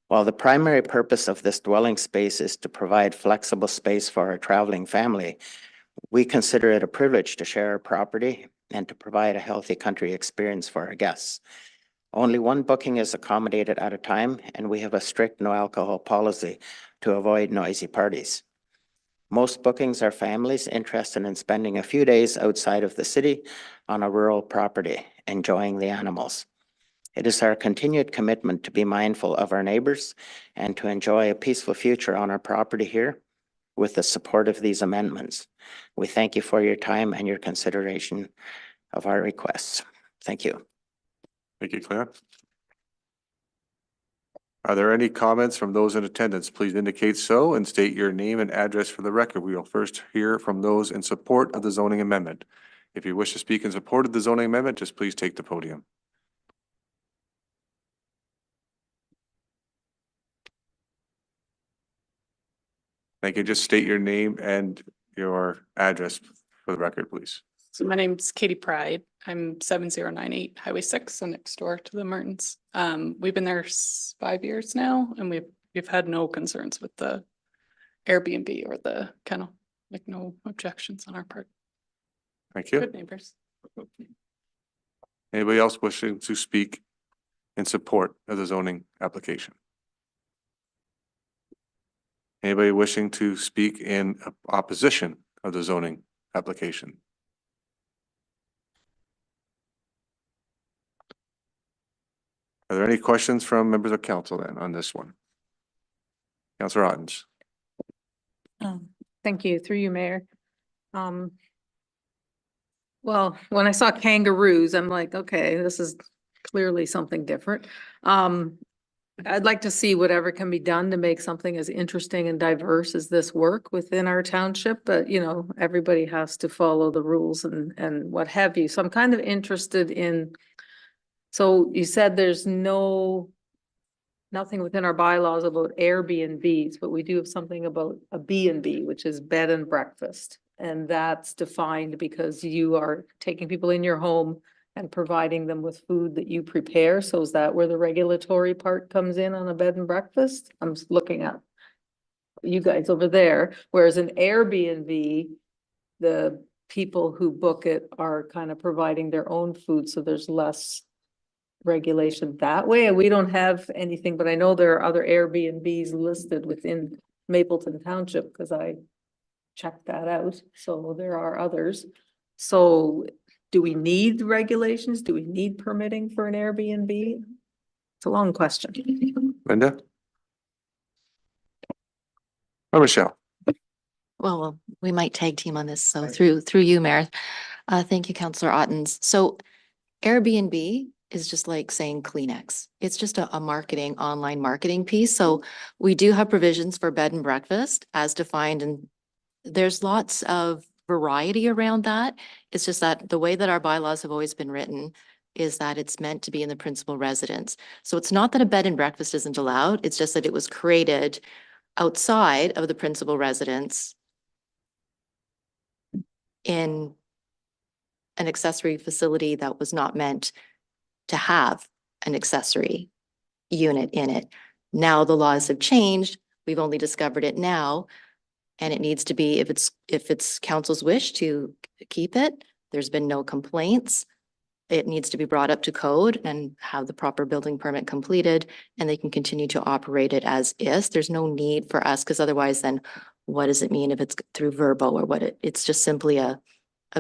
While the primary purpose of this dwelling space is to provide flexible space for our traveling family, we consider it a privilege to share our property and to provide a healthy country experience for our guests. Only one booking is accommodated at a time, and we have a strict no alcohol policy to avoid noisy parties. Most bookings are families interested in spending a few days outside of the city on a rural property, enjoying the animals. It is our continued commitment to be mindful of our neighbors and to enjoy a peaceful future on our property here with the support of these amendments. We thank you for your time and your consideration of our requests. Thank you. Thank you, Claire. Are there any comments from those in attendance? Please indicate so and state your name and address for the record. We will first hear from those in support of the zoning amendment. If you wish to speak in support of the zoning amendment, just please take the podium. Thank you. Just state your name and your address for the record, please. So my name's Katie Pride. I'm 7098 Highway 6, so next door to the Mertens. We've been there 5 years now, and we've had no concerns with the Airbnb or the kennel, like no objections on our part. Thank you. Good neighbors. Anybody else wishing to speak in support of the zoning application? Anybody wishing to speak in opposition of the zoning application? Are there any questions from members of council then on this one? Councilor Ottens. Thank you, through you, Mayor. Well, when I saw kangaroos, I'm like, okay, this is clearly something different. I'd like to see whatever can be done to make something as interesting and diverse as this work within our township, but you know, everybody has to follow the rules and what have you. So I'm kind of interested in, so you said there's nothing within our bylaws about Airbnbs, but we do have something about a B&B, which is bed and breakfast. And that's defined because you are taking people in your home and providing them with food that you prepare. So is that where the regulatory part comes in on a bed and breakfast? I'm just looking at you guys over there, whereas an Airbnb, the people who book it are kind of providing their own food, so there's less regulation that way. And we don't have anything, but I know there are other Airbnbs listed within Mapleton Township because I checked that out. So there are others. So do we need regulations? Do we need permitting for an Airbnb? It's a long question. Linda? Or Michelle? Well, we might tag team on this. So through you, Mayor. Thank you, Councillor Ottens. So Airbnb is just like saying Kleenex. It's just a marketing, online marketing piece. So we do have provisions for bed and breakfast as defined, and there's lots of variety around that. It's just that the way that our bylaws have always been written is that it's meant to be in the principal residence. So it's not that a bed and breakfast isn't allowed. It's just that it was created outside of the principal residence in an accessory facility that was not meant to have an accessory unit in it. Now the laws have changed. We've only discovered it now. And it needs to be, if it's council's wish to keep it, there's been no complaints. It needs to be brought up to code and have the proper building permit completed, and they can continue to operate it as is. There's no need for us, because otherwise then what does it mean if it's through Verbo or what? It's just simply a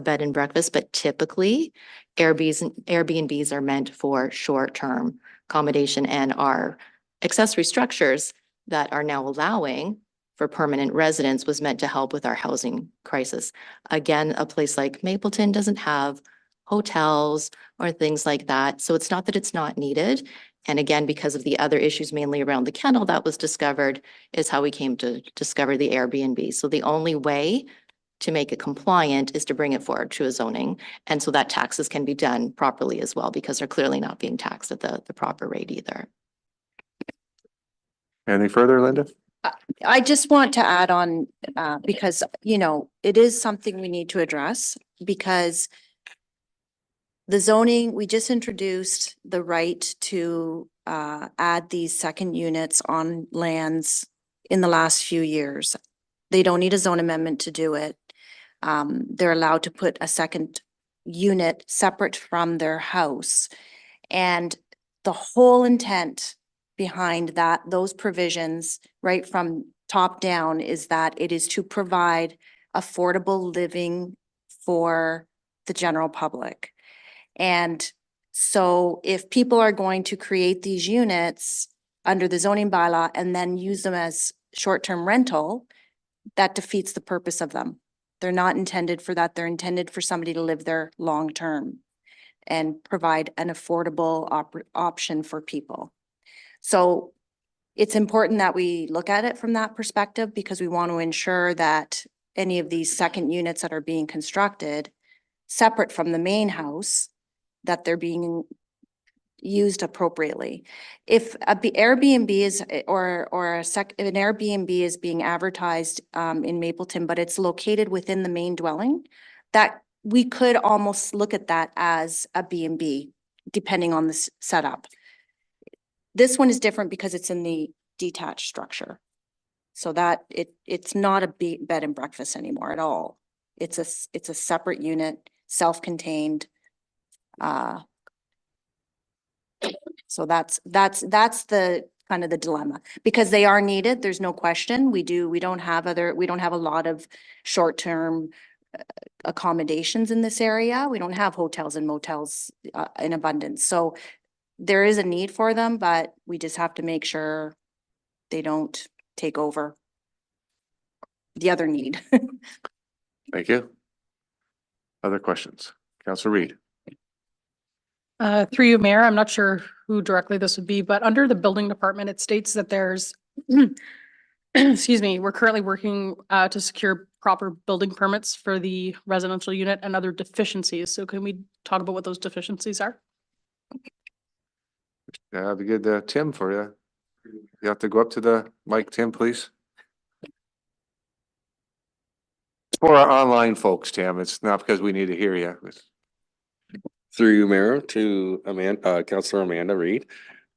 bed and breakfast, but typically Airbnbs are meant for short-term accommodation, and our accessory structures that are now allowing for permanent residents was meant to help with our housing crisis. Again, a place like Mapleton doesn't have hotels or things like that. So it's not that it's not needed. And again, because of the other issues mainly around the kennel that was discovered is how we came to discover the Airbnb. So the only way to make it compliant is to bring it forward to a zoning. And so that taxes can be done properly as well, because they're clearly not being taxed at the proper rate either. Anything further, Linda? I just want to add on, because, you know, it is something we need to address because the zoning, we just introduced the right to add these second units on lands in the last few years. They don't need a zone amendment to do it. They're allowed to put a second unit separate from their house. And the whole intent behind that, those provisions, right from top down, is that it is to provide affordable living for the general public. And so if people are going to create these units under the zoning bylaw and then use them as short-term rental, that defeats the purpose of them. They're not intended for that. They're intended for somebody to live there long-term and provide an affordable option for people. So it's important that we look at it from that perspective because we want to ensure that any of these second units that are being constructed separate from the main house, that they're being used appropriately. If a Airbnb is, or an Airbnb is being advertised in Mapleton, but it's located within the main dwelling, that we could almost look at that as a B&B, depending on the setup. This one is different because it's in the detached structure. So that it's not a bed and breakfast anymore at all. It's a separate unit, self-contained. So that's the kind of the dilemma, because they are needed. There's no question. We don't have a lot of short-term accommodations in this area. We don't have hotels and motels in abundance. So there is a need for them, but we just have to make sure they don't take over the other need. Thank you. Other questions? Councillor Reed. Through you, Mayor, I'm not sure who directly this would be, but under the building department, it states that there's, excuse me, we're currently working to secure proper building permits for the residential unit and other deficiencies. So can we talk about what those deficiencies are? That'd be good, Tim, for you. You have to go up to the mic, Tim, please. It's for our online folks, Tim. It's not because we need to hear you. Through you, Mayor, to Councillor Amanda Reed.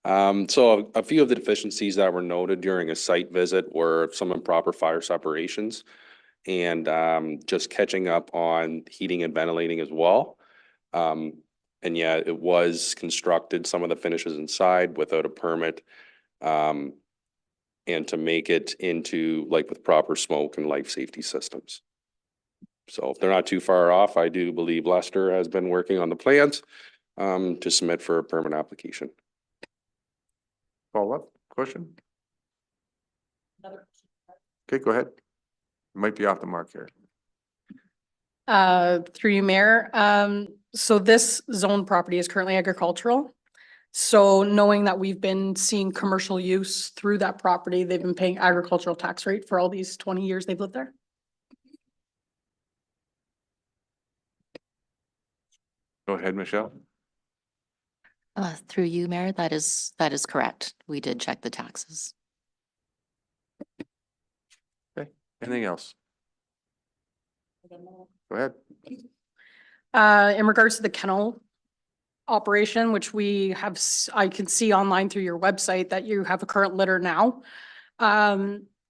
So a few of the deficiencies that were noted during a site visit were some improper fire separations and just catching up on heating and ventilating as well. And yeah, it was constructed, some of the finishes inside without a permit. And to make it into like with proper smoke and life safety systems. So if they're not too far off, I do believe Lester has been working on the plans to submit for a permit application. Follow-up question? Okay, go ahead. You might be off the mark here. Through you, Mayor. So this zone property is currently agricultural. So knowing that we've been seeing commercial use through that property, they've been paying agricultural tax rate for all these 20 years they've lived there. Go ahead, Michelle. Through you, Mayor, that is correct. We did check the taxes. Okay, anything else? Go ahead. In regards to the kennel operation, which we have, I can see online through your website that you have a current litter now.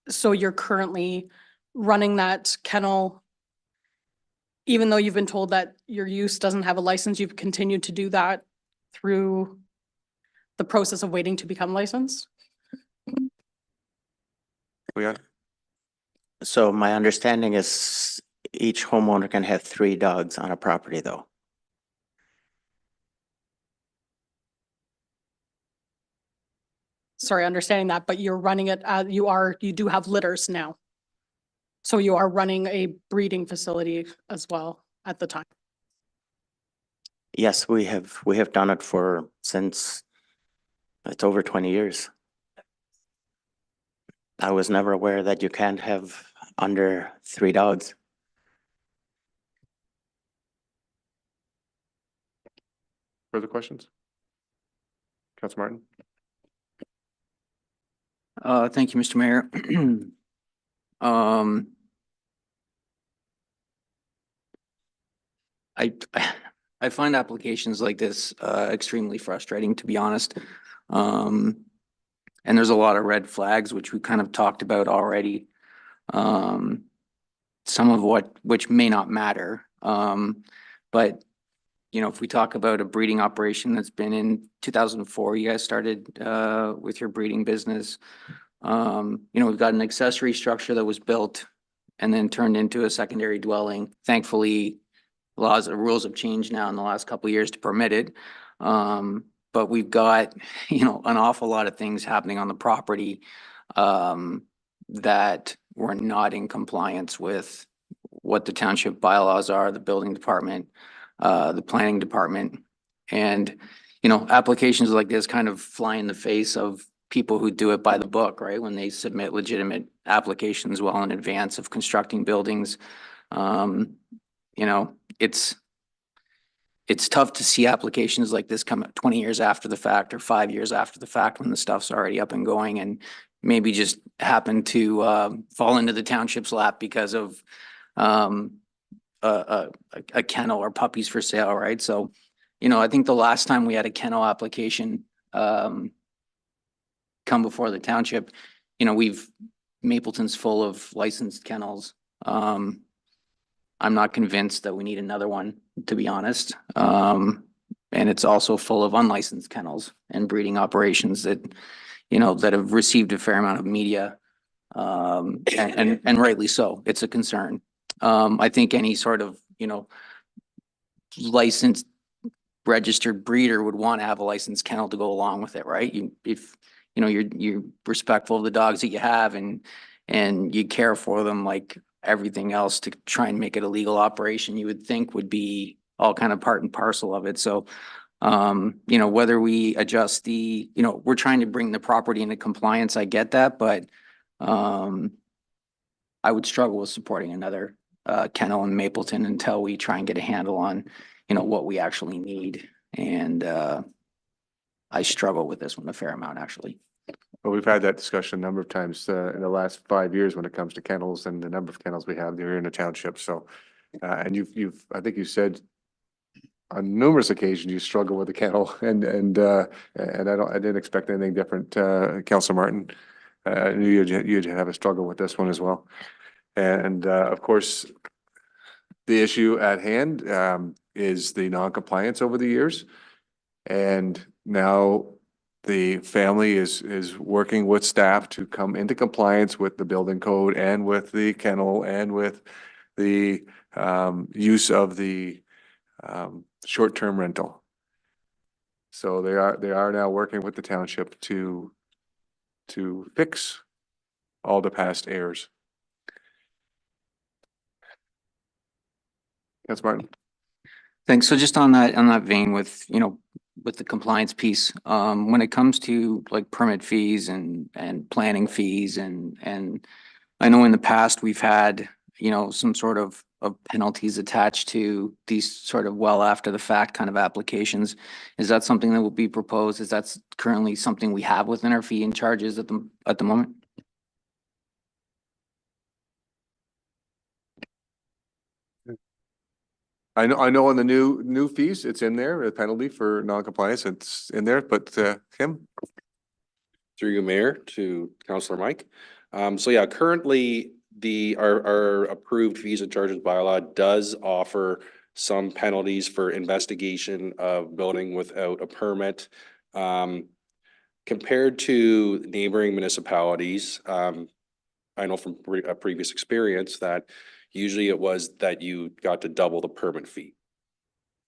So you're currently running that kennel, even though you've been told that your use doesn't have a license, you've continued to do that through the process of waiting to become licensed? So my understanding is each homeowner can have 3 dogs on a property though. Sorry, understanding that, but you're running it, you do have litters now. So you are running a breeding facility as well at the time. Yes, we have done it since it's over 20 years. I was never aware that you can't have under 3 dogs. Further questions? Councilor Martin? Thank you, Mr. Mayor. Um, I, I find applications like this, extremely frustrating, to be honest. And there's a lot of red flags, which we kind of talked about already. Some of which may not matter. But you know, if we talk about a breeding operation that's been in 2004, you guys started with your breeding business. You know, we've got an accessory structure that was built and then turned into a secondary dwelling. Thankfully, rules have changed now in the last couple of years to permit it. But we've got, you know, an awful lot of things happening on the property that were not in compliance with what the township bylaws are, the building department, the planning department. And, you know, applications like this kind of fly in the face of people who do it by the book, right? When they submit legitimate applications well in advance of constructing buildings. You know, it's tough to see applications like this come 20 years after the fact or 5 years after the fact when the stuff's already up and going and maybe just happen to fall into the township's lap because of a kennel or puppies for sale, right? So, you know, I think the last time we had a kennel application come before the township, you know, Mapleton's full of licensed kennels. I'm not convinced that we need another one, to be honest. And it's also full of unlicensed kennels and breeding operations that, you know, that have received a fair amount of media. And rightly so. It's a concern. I think any sort of, you know, licensed registered breeder would want to have a licensed kennel to go along with it, right? If you know, you're respectful of the dogs that you have and you care for them like everything else to try and make it a legal operation, you would think would be all kind of part and parcel of it. So, you know, whether we adjust you know, we're trying to bring the property into compliance. I get that, but I would struggle with supporting another kennel in Mapleton until we try and get a handle on, you know, what we actually need. And I struggle with this one a fair amount, actually. Well, we've had that discussion a number of times in the last 5 years when it comes to kennels and the number of kennels we have here in the township. So, and I think you said on numerous occasions you struggle with the kennel, and I didn't expect anything different. Councilor Martin, I knew you'd have a struggle with this one as well. And of course, the issue at hand is the non-compliance over the years, and now the family is working with staff to come into compliance with the building code and with the kennel and with the use of the short-term rental. So they are now working with the township to fix all the past errors. Councilor Martin. Thanks. So just on that vein with, you know, with the compliance piece, when it comes to like permit fees and planning fees and I know in the past we've had, you know, some sort of penalties attached to these sort of well after the fact kind of applications. Is that something that will be proposed? Is that currently something we have within our fee and charges at the moment? I know on the new fees, it's in there, a penalty for non-compliance, it's in there, but Tim? Through you, Mayor, to Councillor Mike. So yeah, currently our approved fees and charges bylaw does offer some penalties for investigation of building without a permit. Compared to neighboring municipalities, I know from a previous experience that usually it was that you got to double the permit fee.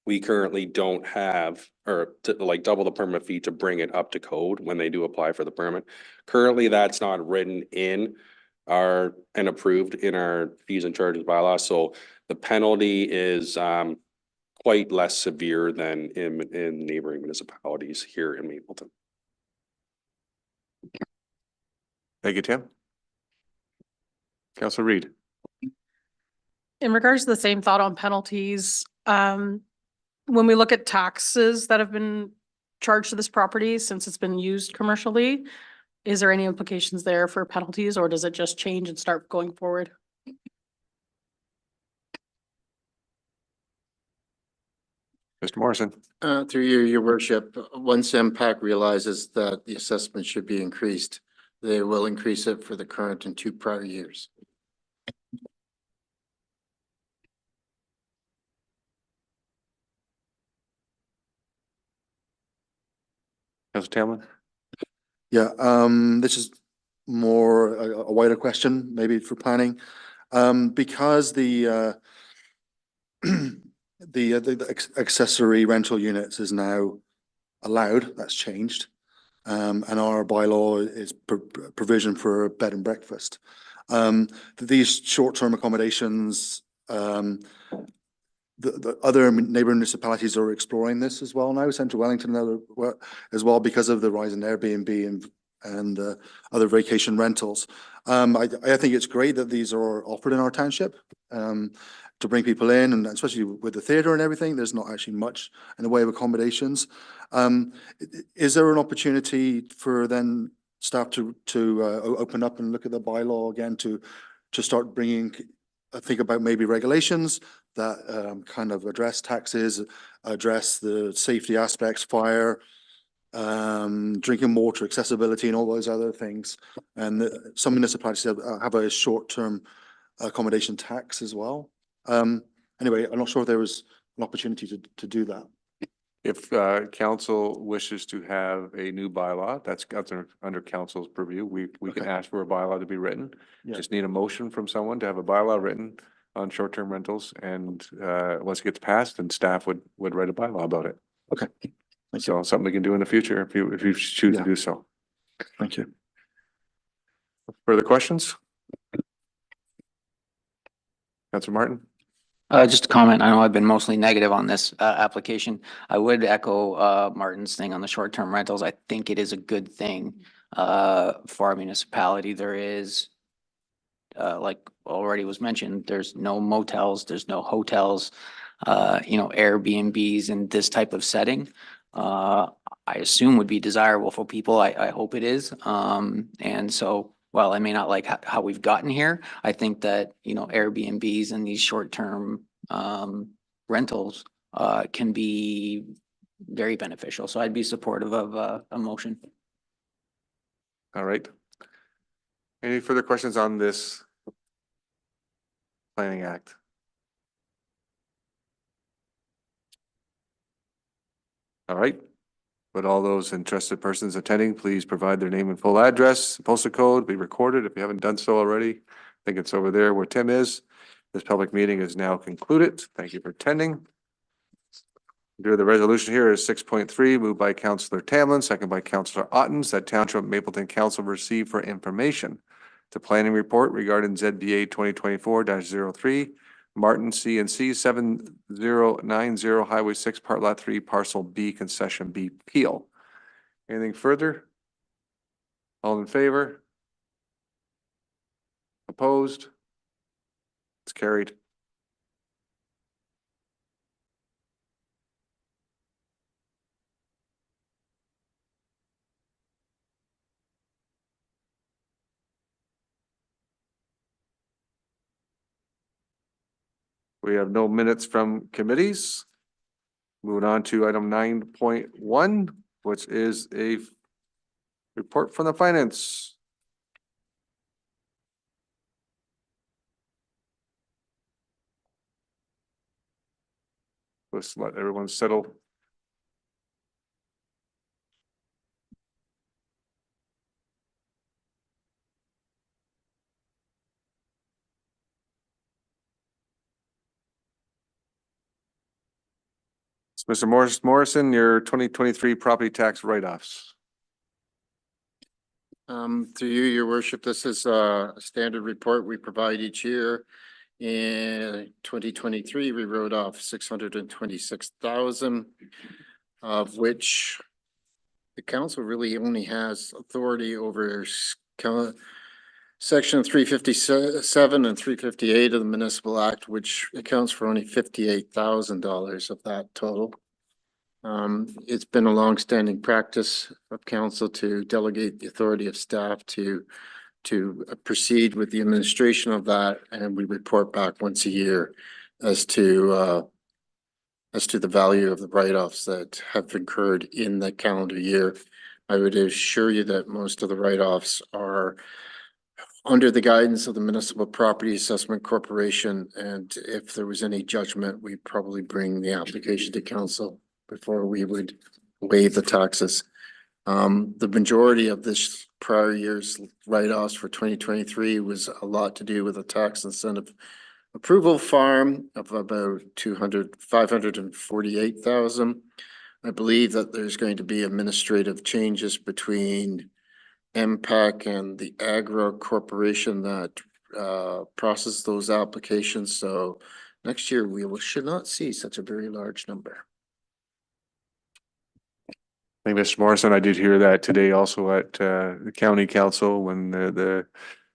We currently don't have, or to like double the permit fee to bring it up to code when they do apply for the permit. Currently, that's not written in and approved in our fees and charges bylaw. So the penalty is quite less severe than in neighboring municipalities here in Mapleton. Thank you, Tim. Councilor Reid. In regards to the same thought on penalties, when we look at taxes that have been charged to this property since it's been used commercially, is there any implications there for penalties, or does it just change and start going forward? Mr. Morrison. Through you, your worship, once MPAC realizes that the assessment should be increased, they will increase it for the current and 2 prior years. Councilor Tamlin. Yeah, this is more a wider question, maybe for planning. Because the accessory rental units is now allowed, that's changed. And our bylaw is provision for a bed and breakfast. These short-term accommodations, the other neighboring municipalities are exploring this as well now, Central Wellington as well, because of the rise in Airbnb and other vacation rentals. I think it's great that these are offered in our township to bring people in, and especially with the theatre and everything, there's not actually much in the way of accommodations. Is there an opportunity for then staff to open up and look at the bylaw again to start bringing, think about maybe regulations that kind of address taxes, address the safety aspects, fire, drinking water, accessibility, and all those other things. And some municipalities have a short-term accommodation tax as well. Anyway, I'm not sure if there was an opportunity to do that. If council wishes to have a new bylaw, that's under council's purview. We can ask for a bylaw to be written. Yeah. Just need a motion from someone to have a bylaw written on short-term rentals, and once it gets passed, then staff would write a bylaw about it. Okay. So something we can do in the future if you choose to do so. Thank you. Further questions? Councilor Martin? Just a comment. I know I've been mostly negative on this application. I would echo Martin's thing on the short-term rentals. I think it is a good thing for our municipality. There is, like already was mentioned, there's no motels, there's no hotels, Airbnbs in this type of setting. I assume would be desirable for people. I hope it is. And so while I may not like how we've gotten here, I think that, Airbnbs and these short-term rentals can be very beneficial. So I'd be supportive of a motion. All right. Any further questions on this Planning Act? All right. Would all those interested persons attending please provide their name and full address, postal code, be recorded if you haven't done so already. I think it's over there where Tim is. This public meeting is now concluded. Thank you for attending. The resolution here is 6.3, moved by Councillor Tamlin, second by Councillor Ottens, that Township Mapleton Council receive for information the planning report regarding ZBA 2024-03, Martin C&C 7090 Highway 6 Part Lot 3 Parcel B Concession B Peel. Anything further? All in favor? Opposed? It's carried. We have no minutes from committees. Moving on to item 9.1, which is a report from the finance. Let's let everyone settle. Mr. Morrison, your 2023 property tax write-offs. Through you, your worship, this is a standard report we provide each year. In 2023, we wrote off 626,000, of which the council really only has authority over Section 357 and 358 of the Municipal Act, which accounts for only $58,000 of that total. It's been a longstanding practice of council to delegate the authority of staff to proceed with the administration of that, and we report back once a year as to the value of the write-offs that have occurred in the calendar year. I would assure you that most of the write-offs are under the guidance of the Municipal Property Assessment Corporation, and if there was any judgment, we'd probably bring the application to council before we would waive the taxes. The majority of this prior year's write-offs for 2023 was a lot to do with a tax incentive approval farm of about 548,000. I believe that there's going to be administrative changes between MPAC and the Agro Corporation that process those applications. So next year should not see such a very large number. Thank you, Mr. Morrison. I did hear that today also at the county council when the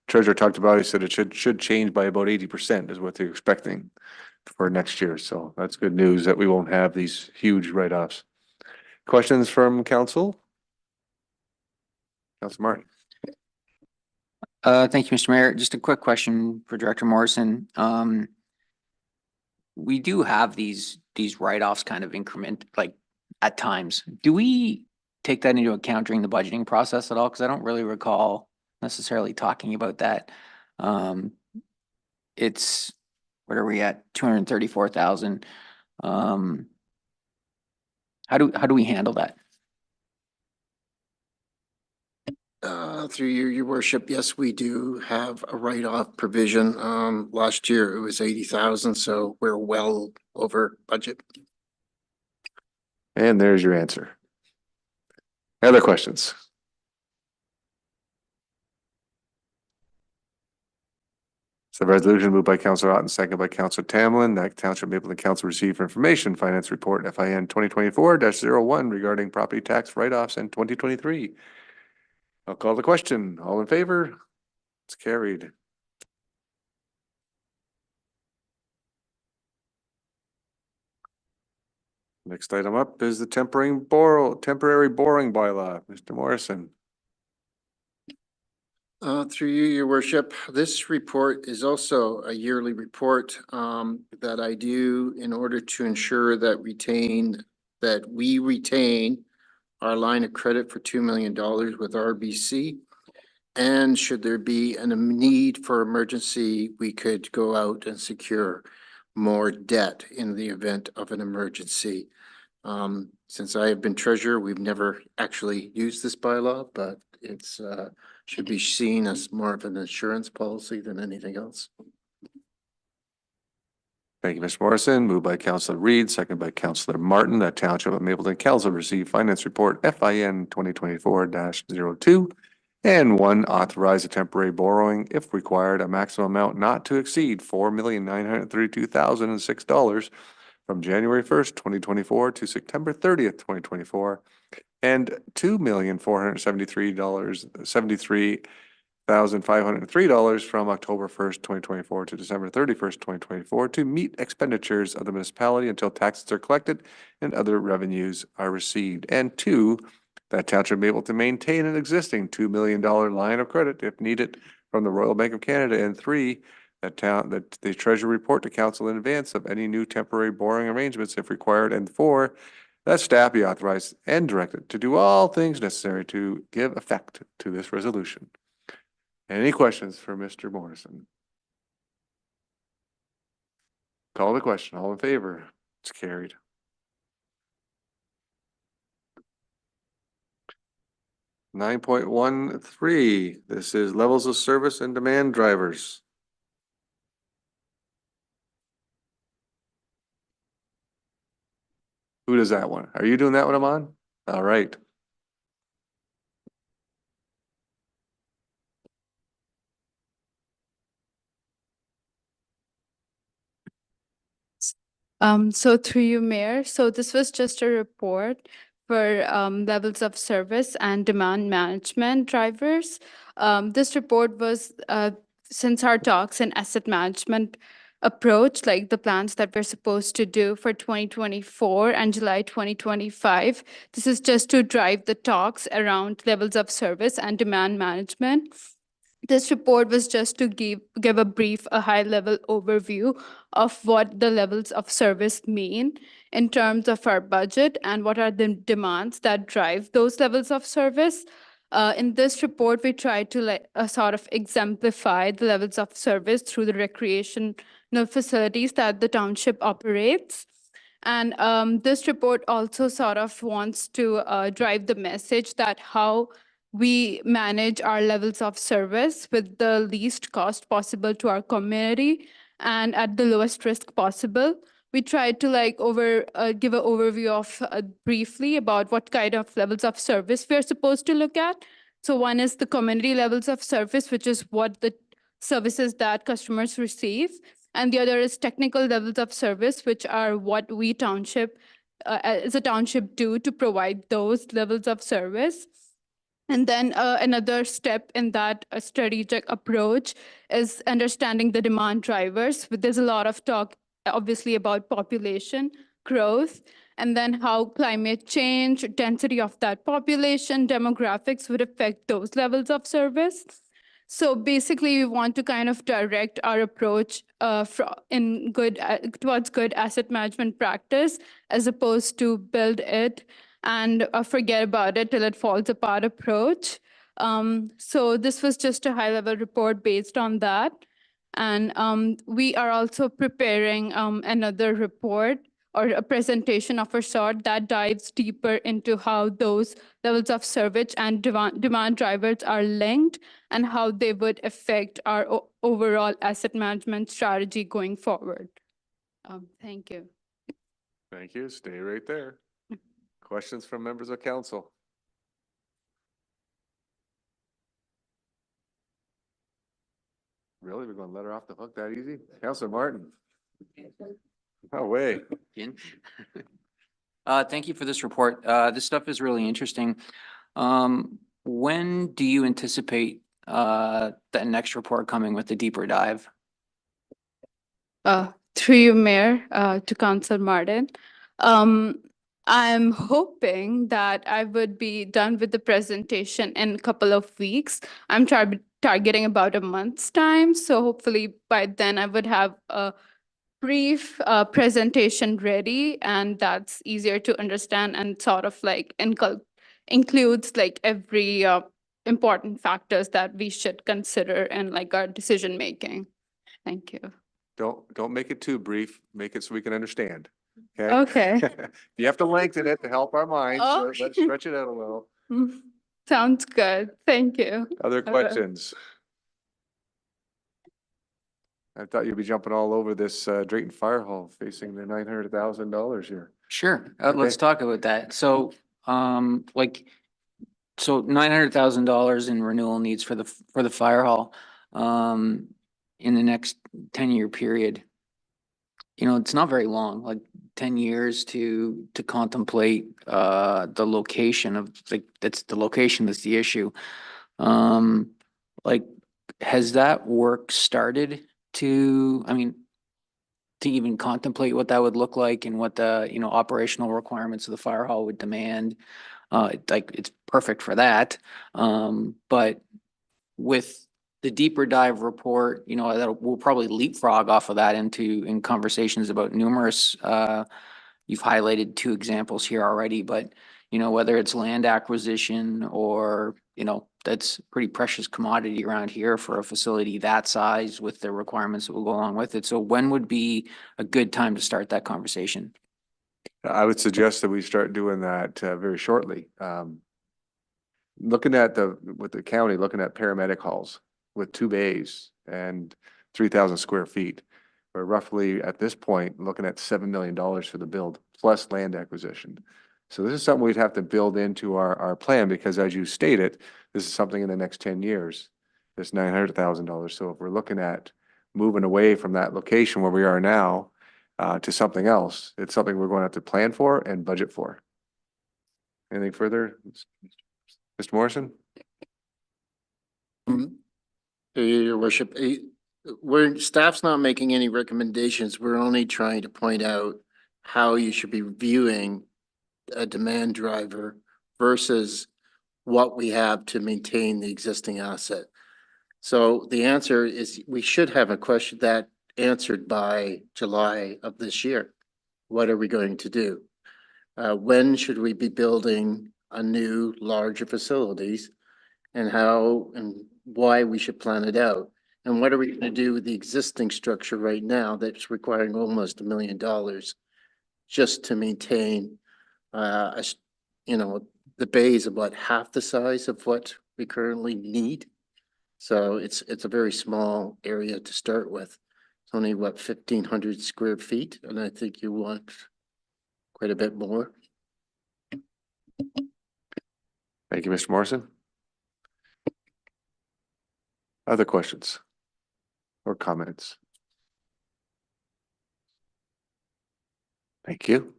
treasurer talked about it. He said it should change by about 80% is what they're expecting for next year. So that's good news that we won't have these huge write-offs. Questions from council? Councilor Martin. Thank you, Mr. Mayor. Just a quick question for Director Morrison. We do have these write-offs kind of increment, like at times. Do we take that into account during the budgeting process at all? Because I don't really recall necessarily talking about that. It's, what are we at? 234,000. How do we handle that? Through your worship, yes, we do have a write-off provision. Last year it was 80,000, so we're well over budget. And there's your answer. Other questions? So resolution moved by Councilor Otten, second by Councilor Tamlin, that Township Mapleton Council receive for information finance report FIN 2024-01 regarding property tax write-offs in 2023. I'll call the question. All in favor? It's carried. Next item up is the temporary borrowing bylaw. Mr. Morrison. Through you, your worship, this report is also a yearly report that I do in order to ensure that we retain our line of credit for $2 million with RBC. And should there be a need for emergency, we could go out and secure more debt in the event of an emergency. Since I have been treasurer, we've never actually used this bylaw, but it's should be seen as more of an insurance policy than anything else. Thank you, Mr. Morrison. Moved by Councilor Reed, second by Councilor Martin, that Township of Mapleton Council receive finance report FIN 2024-02 and 1, authorize a temporary borrowing if required, a maximum amount not to exceed $4,932,006 from January 1st, 2024 to September 30th, 2024, and $2,473,503 from October 1st, 2024 to December 31st, 2024 to meet expenditures of the municipality until taxes are collected and other revenues are received. And 2, that Township be able to maintain an existing $2 million line of credit if needed from the Royal Bank of Canada. And 3, that the treasurer report to council in advance of any new temporary borrowing arrangements if required. And 4, that staff be authorized and directed to do all things necessary to give effect to this resolution. Any questions for Mr. Morrison? Call the question. All in favor? It's carried. (9.13). This is levels of service and demand drivers. Who does that one? Are you doing that one, Aman? All right. So through you, Mayor, so this was just a report for levels of service and demand management drivers. This report was since our talks in asset management approach, like the plans that we're supposed to do for 2024 and July 2025. This is just to drive the talks around levels of service and demand management. This report was just to give a brief, a high-level overview of what the levels of service mean in terms of our budget and what are the demands that drive those levels of service. In this report, we try to sort of exemplify the levels of service through the recreational facilities that the township operates. And this report also sort of wants to drive the message that how we manage our levels of service with the least cost possible to our community and at the lowest risk possible. We tried to give an overview of briefly about what kind of levels of service we're supposed to look at. So one is the community levels of service, which is what the services that customers receive. And the other is technical levels of service, which are what we township, as a township do to provide those levels of service. And then another step in that strategic approach is understanding the demand drivers. There's a lot of talk, obviously, about population growth, and then how climate change, density of that population, demographics would affect those levels of service. So basically, we want to kind of direct our approach towards good asset management practice, as opposed to build it and forget about it till it falls apart approach. So this was just a high-level report based on that. And we are also preparing another report or a presentation of a sort that dives deeper into how those levels of service and demand drivers are linked and how they would affect our overall asset management strategy going forward. Thank you. Thank you. Stay right there. Questions from members of council? Really? We're going to let her off the hook that easy? Councilor Martin? No way. Thank you for this report. This stuff is really interesting. When do you anticipate the next report coming with the deeper dive? Through you, Mayor, to Councilor Martin. I'm hoping that I would be done with the presentation in a couple of weeks. I'm targeting about a month's time. So hopefully by then I would have a brief presentation ready, and that's easier to understand and sort of includes like every important factors that we should consider in like our decision making. Thank you. Don't make it too brief. Make it so we can understand. Okay. You have to lengthen it to help our minds. So Okay. let's stretch it out a little. Sounds good. Thank you. Other questions? I thought you'd be jumping all over this Drayton Fire Hall facing the $900,000 here. Sure. Okay. Let's talk about that. So, so $900,000 in renewal needs for the fire hall, in the next 10-year period. You know, it's not very long, like 10 years to contemplate the location of, like, that's the location that's the issue. Like, has that work started to even contemplate what that would look like and what the, operational requirements of the fire hall would demand? It's perfect for that. But with the deeper dive report, that we'll probably leapfrog off of that in conversations about numerous, you've highlighted 2 examples here already, but whether it's land acquisition or, that's pretty precious commodity around here for a facility that size with the requirements that will go along with it. So when would be a good time to start that conversation? I would suggest that we start doing that very shortly. Looking at with the county, looking at paramedic halls with 2 bays and 3,000 square feet. We're roughly at this point looking at $7 million for the build plus land acquisition. So this is something we'd have to build into our plan, because as you stated, this is something in the next 10 years, this $900,000. So if we're looking at moving away from that location where we are now to something else, it's something we're going to have to plan for and budget for. Anything further? Mr. Morrison? Your worship, staff's not making any recommendations. We're only trying to point out how you should be viewing a demand driver versus what we have to maintain the existing asset. So the answer is we should have a question that answered by July of this year. What are we going to do? When should we be building a new larger facilities and how and why we should plan it out? And what are we going to do with the existing structure right now that's requiring almost $1 million just to maintain, the bay is about half the size of what we currently need. So it's a very small area to start with. It's only 1,500 square feet, and I think you want quite a bit more. Thank you, Mr. Morrison. Other questions or comments? Thank you.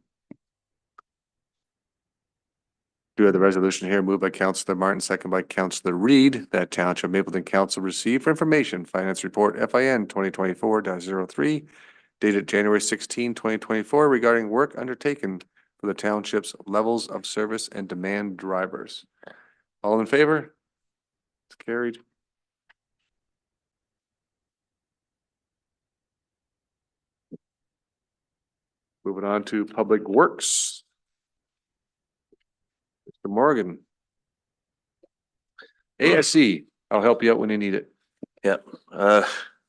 Do have the resolution here moved by Councillor Martin, second by Councillor Reed, that Township Mapleton Council receive for information Finance Report FIN 2024-03 dated January 16, 2024 regarding work undertaken for the township's levels of service and demand drivers. All in favor? It's carried. Moving on to Public Works. Mr. Morgan. ASC, I'll help you out when you need it. Yep.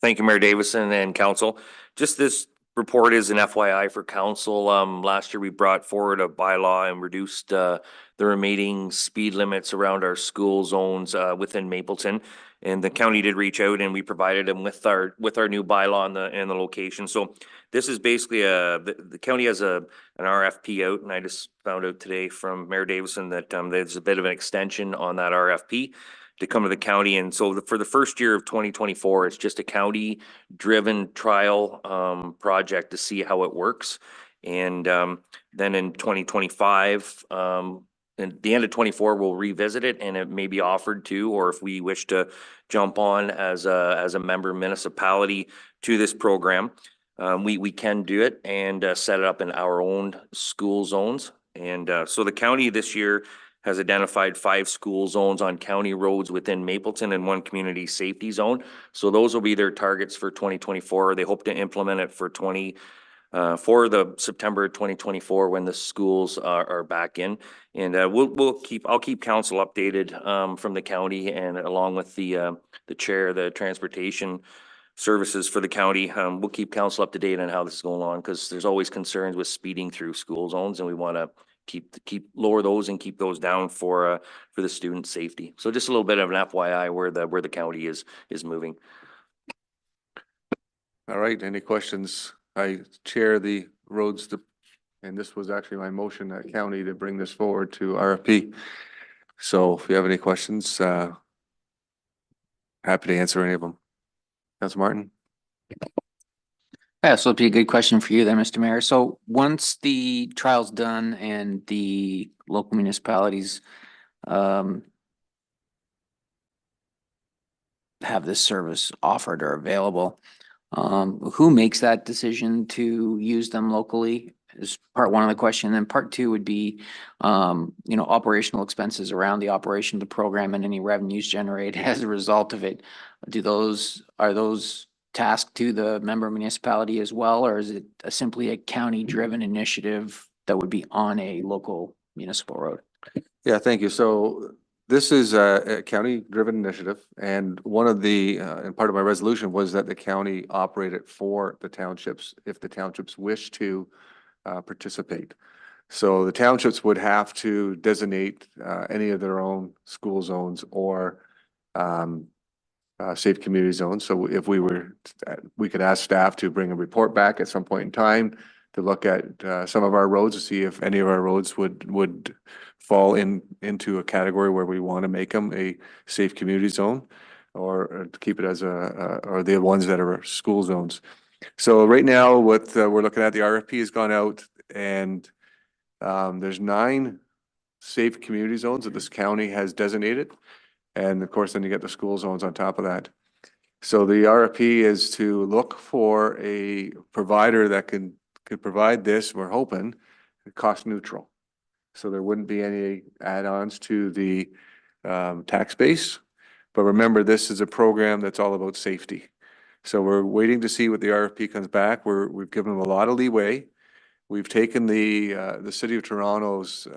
Thank you, Mayor Davison and council. Just this report is an FYI for council. Last year we brought forward a bylaw and reduced the remaining speed limits around our school zones within Mapleton. And the county did reach out and we provided them with our new bylaw and the location. So this is basically the county has an RFP out, and I just found out today from Mayor Davison that there's a bit of an extension on that RFP to come to the county. And so for the first year of 2024, it's just a county driven trial project to see how it works. And then in 2025, at the end of 24, we'll revisit it and it may be offered to, or if we wish to jump on as a member municipality to this program, we can do it and set it up in our own school zones. And so the county this year has identified 5 school zones on county roads within Mapleton and 1 community safety zone. So those will be their targets for 2024. They hope to implement it for for the September 2024 when the schools are back in. And I'll keep council updated from the county and along with the chair, the transportation services for the county. We'll keep council up to date on how this is going on because there's always concerns with speeding through school zones, and we want to lower those and keep those down for the student safety. So just a little bit of an FYI where the county is moving. All right, any questions? I chair the roads, and this was actually my motion at county to bring this forward to RFP. So if you have any questions, happy to answer any of them. Councilor Martin? Yeah, so it'd be a good question for you there, Mr. Mayor. So once the trial's done and the local municipalities have this service offered or available, who makes that decision to use them locally is part one of the question. And part two would be, operational expenses around the operation of the program and any revenues generated as a result of it. Are those tasked to the member municipality as well, or is it simply a county driven initiative that would be on a local municipal road? Yeah, thank you. So this is a county driven initiative, and one of the and part of my resolution was that the county operate it for the townships if the townships wish to participate. So the townships would have to designate any of their own school zones or safe community zones. So if we could ask staff to bring a report back at some point in time to look at some of our roads to see if any of our roads would fall into a category where we want to make them a safe community zone, or to keep it as or the ones that are school zones. So right now, what we're looking at, the RFP has gone out, and there's 9 safe community zones that this county has designated. And of course, then you get the school zones on top of that. So the RFP is to look for a provider that could provide this, we're hoping, cost neutral. So there wouldn't be any add-ons to the tax base. But remember, this is a program that's all about safety. So we're waiting to see what the RFP comes back. We've given them a lot of leeway. We've taken the City of Toronto's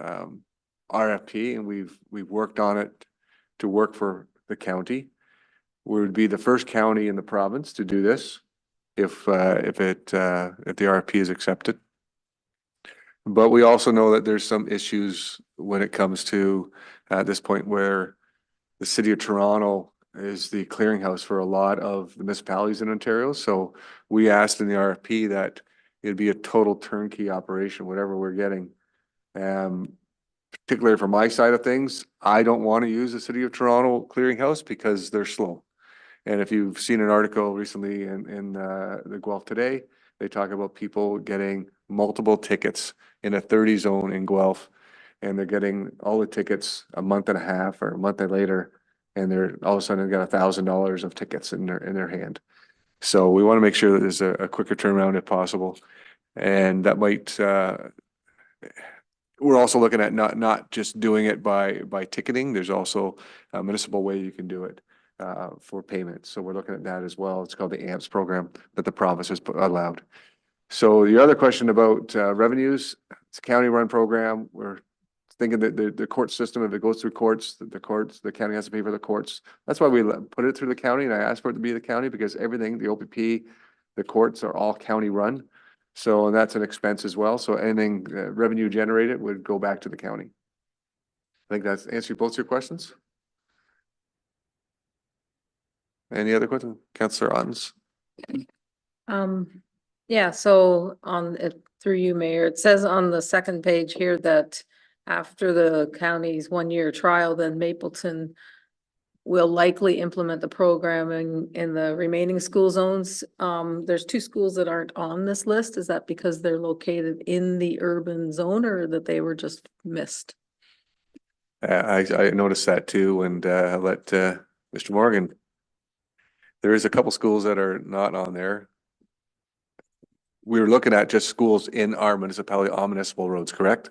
RFP and we've worked on it to work for the county. We would be the first county in the province to do this if the RFP is accepted. But we also know that there's some issues when it comes to at this point where the City of Toronto is the clearinghouse for a lot of the municipalities in Ontario. So we asked in the RFP that it'd be a total turnkey operation, whatever we're getting. Particularly for my side of things, I don't want to use the City of Toronto clearinghouse because they're slow. And if you've seen an article recently in the Guelph Today, they talk about people getting multiple tickets in a 30 zone in Guelph. And they're getting all the tickets a month and a half or a month later. And they're all of a sudden got $1,000 of tickets in their hand. So we want to make sure that there's a quicker turnaround if possible. And that might, we're also looking at not just doing it by ticketing. There's also a municipal way you can do it for payment. So we're looking at that as well. It's called the AMPS program that the province has allowed. So the other question about revenues, it's a county run program. We're thinking that the court system, if it goes through courts, the county has to pay for the courts. That's why we put it through the county, and I asked for it to be the county because everything, the OPP, the courts are all county run. So, and that's an expense as well. So anything revenue generated would go back to the county. I think that's answered both your questions. Any other questions? Councillor Ottens? Yeah, so on it through you, Mayor, it says on the second page here that after the county's 1-year trial, then Mapleton will likely implement the programming in the remaining school zones. There's 2 schools that aren't on this list. Is that because they're located in the urban zone or that they were just missed? I noticed that too, and I'll let Mr. Morgan. There is a couple schools that are not on there. We were looking at just schools in our municipality on municipal roads, correct?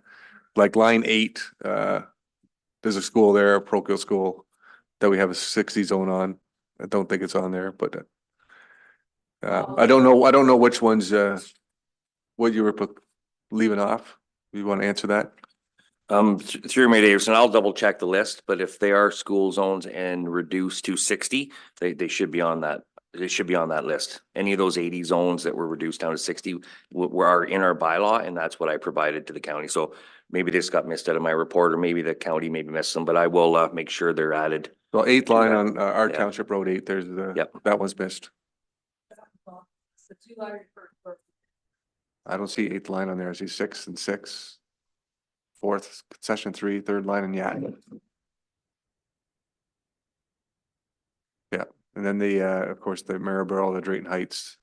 Like line 8, there's a school there, a parochial school that we have a 60 zone on. I don't think it's on there, but I don't know which ones what you were leaving off. You want to answer that? Through Mayor Davison, I'll double check the list, but if they are school zones and reduced to 60, they should be on that. They should be on that list. Any of those 80 zones that were reduced down to 60 are in our bylaw, and that's what I provided to the county. So maybe this got missed out of my report, or maybe the county maybe missed them, but I will make sure they're added. Well, 8th line on our township road 8, there's that one's missed. I don't see 8th line on there. I see 6 and 6. 4th, concession 3, 3rd line and yeah. And then of course, the Maryborough, the Drayton Heights,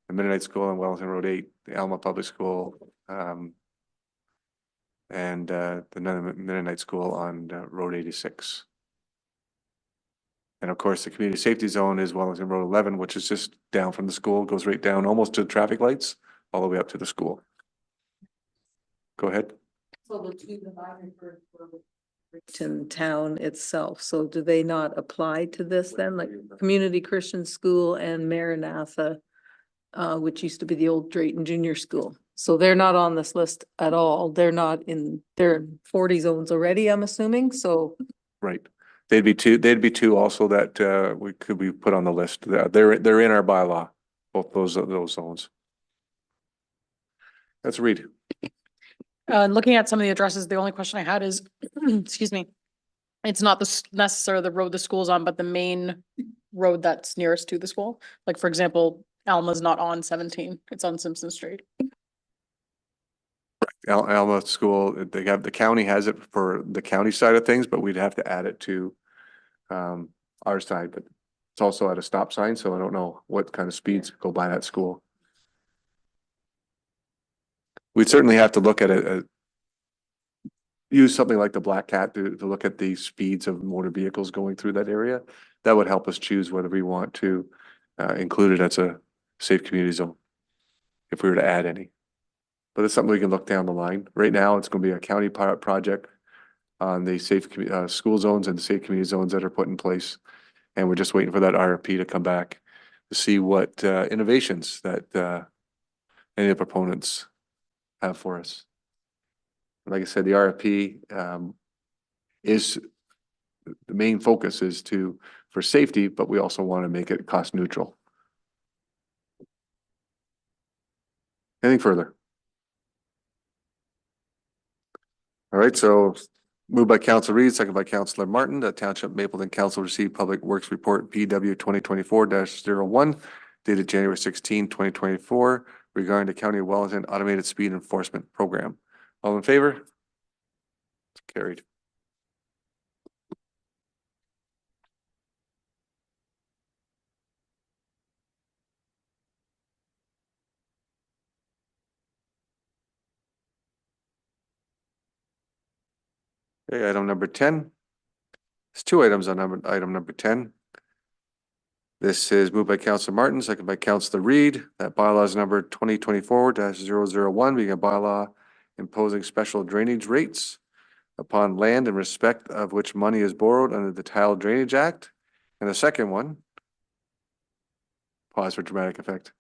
the Mennonite School on Wellington Road 8, the Alma Public School, and the Mennonite School on Road 86. And of course, the community safety zone is Wellington Road 11, which is just down from the school, goes right down almost to the traffic lights, all the way up to the school. Go ahead. So the 2 that I referred to town itself, so do they not apply to this then, like Community Christian School and Maranatha, which used to be the old Drayton Junior School? So they're not on this list at all. They're in 40 zones already, I'm assuming, so. Right. They'd be 2 also that we put on the list. They're in our bylaw, both those zones. Let's read. Looking at some of the addresses, the only question I had is, excuse me, it's not necessarily the road the school's on, but the main road that's nearest to the school. Like, for example, Alma's not on 17, it's on Simpson Street. Alma School, the county has it for the county side of things, but we'd have to add it to our side, but it's also at a stop sign, so I don't know what kind of speeds go by that school. We'd certainly have to look at it. use something like the Black Cat to look at the speeds of motor vehicles going through that area. That would help us choose whether we want to include it as a safe community zone, if we were to add any. But it's something we can look down the line. Right now, it's going to be a county pilot project on the safe school zones and the safe community zones that are put in place. And we're just waiting for that RFP to come back to see what innovations that any of the proponents have for us. Like I said, the RFP is, the main focus is for safety, but we also want to make it cost neutral. Anything further? All right, so moved by Councilor Reed, second by Councilor Martin, that Township Mapleton Council received Public Works Report PW 2024-01 dated January 16, 2024 regarding the County of Wellington Automated Speed Enforcement Program. All in favor? It's carried. Okay, item number 10. There's two items on item number 10. This is moved by Councilor Martin, second by Councilor Reed, that bylaws number 2024-001 being a bylaw imposing special drainage rates upon land in respect of which money is borrowed under the Tile Drainage Act. And the second one, pause for dramatic effect.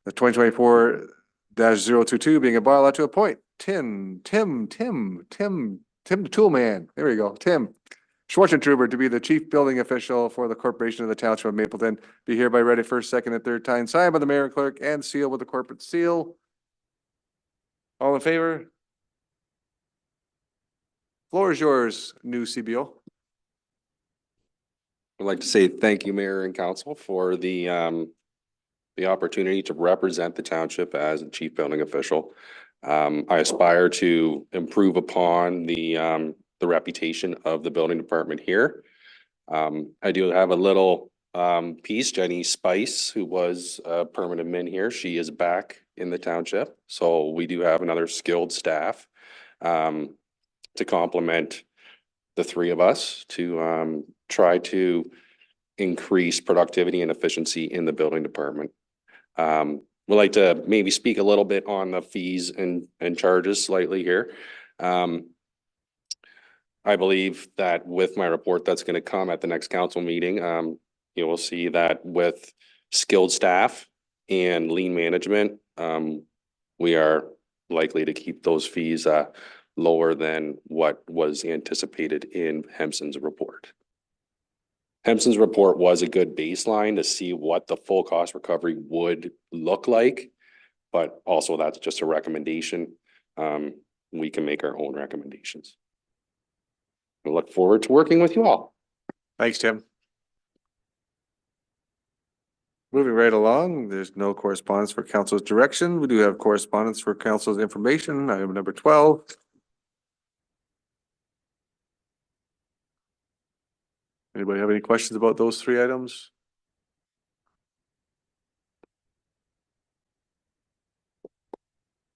The 2024-022 being a bylaw to appoint Tim the Tool Man. There we go. Tim Schwartzentruber to be the chief building official for the corporation of the Township of Mapleton. Be hereby read a first, second, and third time, signed by the mayor and clerk and sealed with the corporate seal. All in favor? Floor is yours, new CBO. I'd like to say thank you, Mayor and Council, for the opportunity to represent the township as a chief building official. I aspire to improve upon the reputation of the building department here. I do have a little piece, Jenny Spice, who was a permanent min here. She is back in the township. So we do have another skilled staff to complement the three of us to try to increase productivity and efficiency in the building department. We'd like to maybe speak a little bit on the fees and charges slightly here. I believe that with my report that's going to come at the next council meeting, you will see that with skilled staff and lean management, we are likely to keep those fees lower than what was anticipated in Hempson's report. Hempson's report was a good baseline to see what the full cost recovery would look like, but also that's just a recommendation. We can make our own recommendations. I look forward to working with you all. Thanks, Tim. Moving right along, there's no correspondence for council's direction. We do have correspondence for council's information. Item number 12. Anybody have any questions about those three items?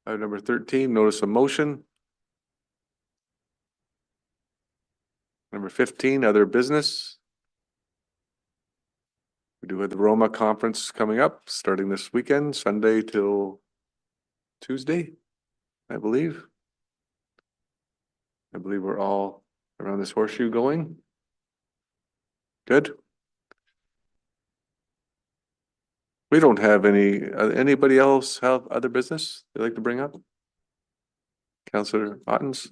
Item number 13, notice of motion. Number 15, other business. We do have the Roma conference coming up, starting this weekend, Sunday till Tuesday, I believe. I believe we're all around this horseshoe going. Good. We don't have anybody else have other business they'd like to bring up? Councillor Ottens?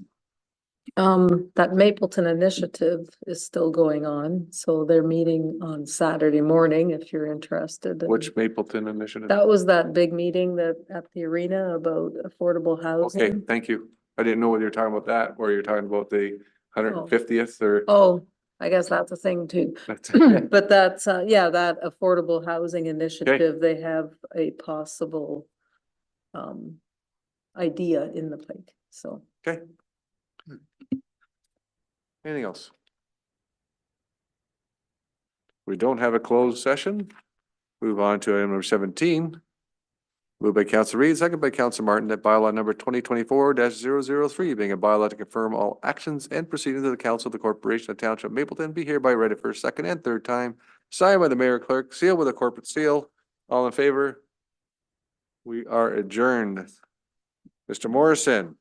That Mapleton initiative is still going on, so they're meeting on Saturday morning if you're interested. Which Mapleton initiative? That was that big meeting that at the arena about affordable housing. Okay, thank you. I didn't know whether you're talking about that or you're talking about the 150th or. Oh, I guess that's a thing too. But that's, yeah, that affordable housing initiative, they have a possible idea in the plate, so. Okay. Anything else? We don't have a closed session. Move on to item number 17. Moved by Counselor Reed, second by Counselor Martin, that bylaw number 2024-003, being a bylaw to confirm all actions and proceedings of the council of the corporation of Township of Mapleton, be hereby read it first, second, and third time, signed by the mayor clerk, sealed with a corporate seal. All in favor? We are adjourned. Mr. Morrison,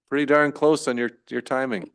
pretty darn close on your timing.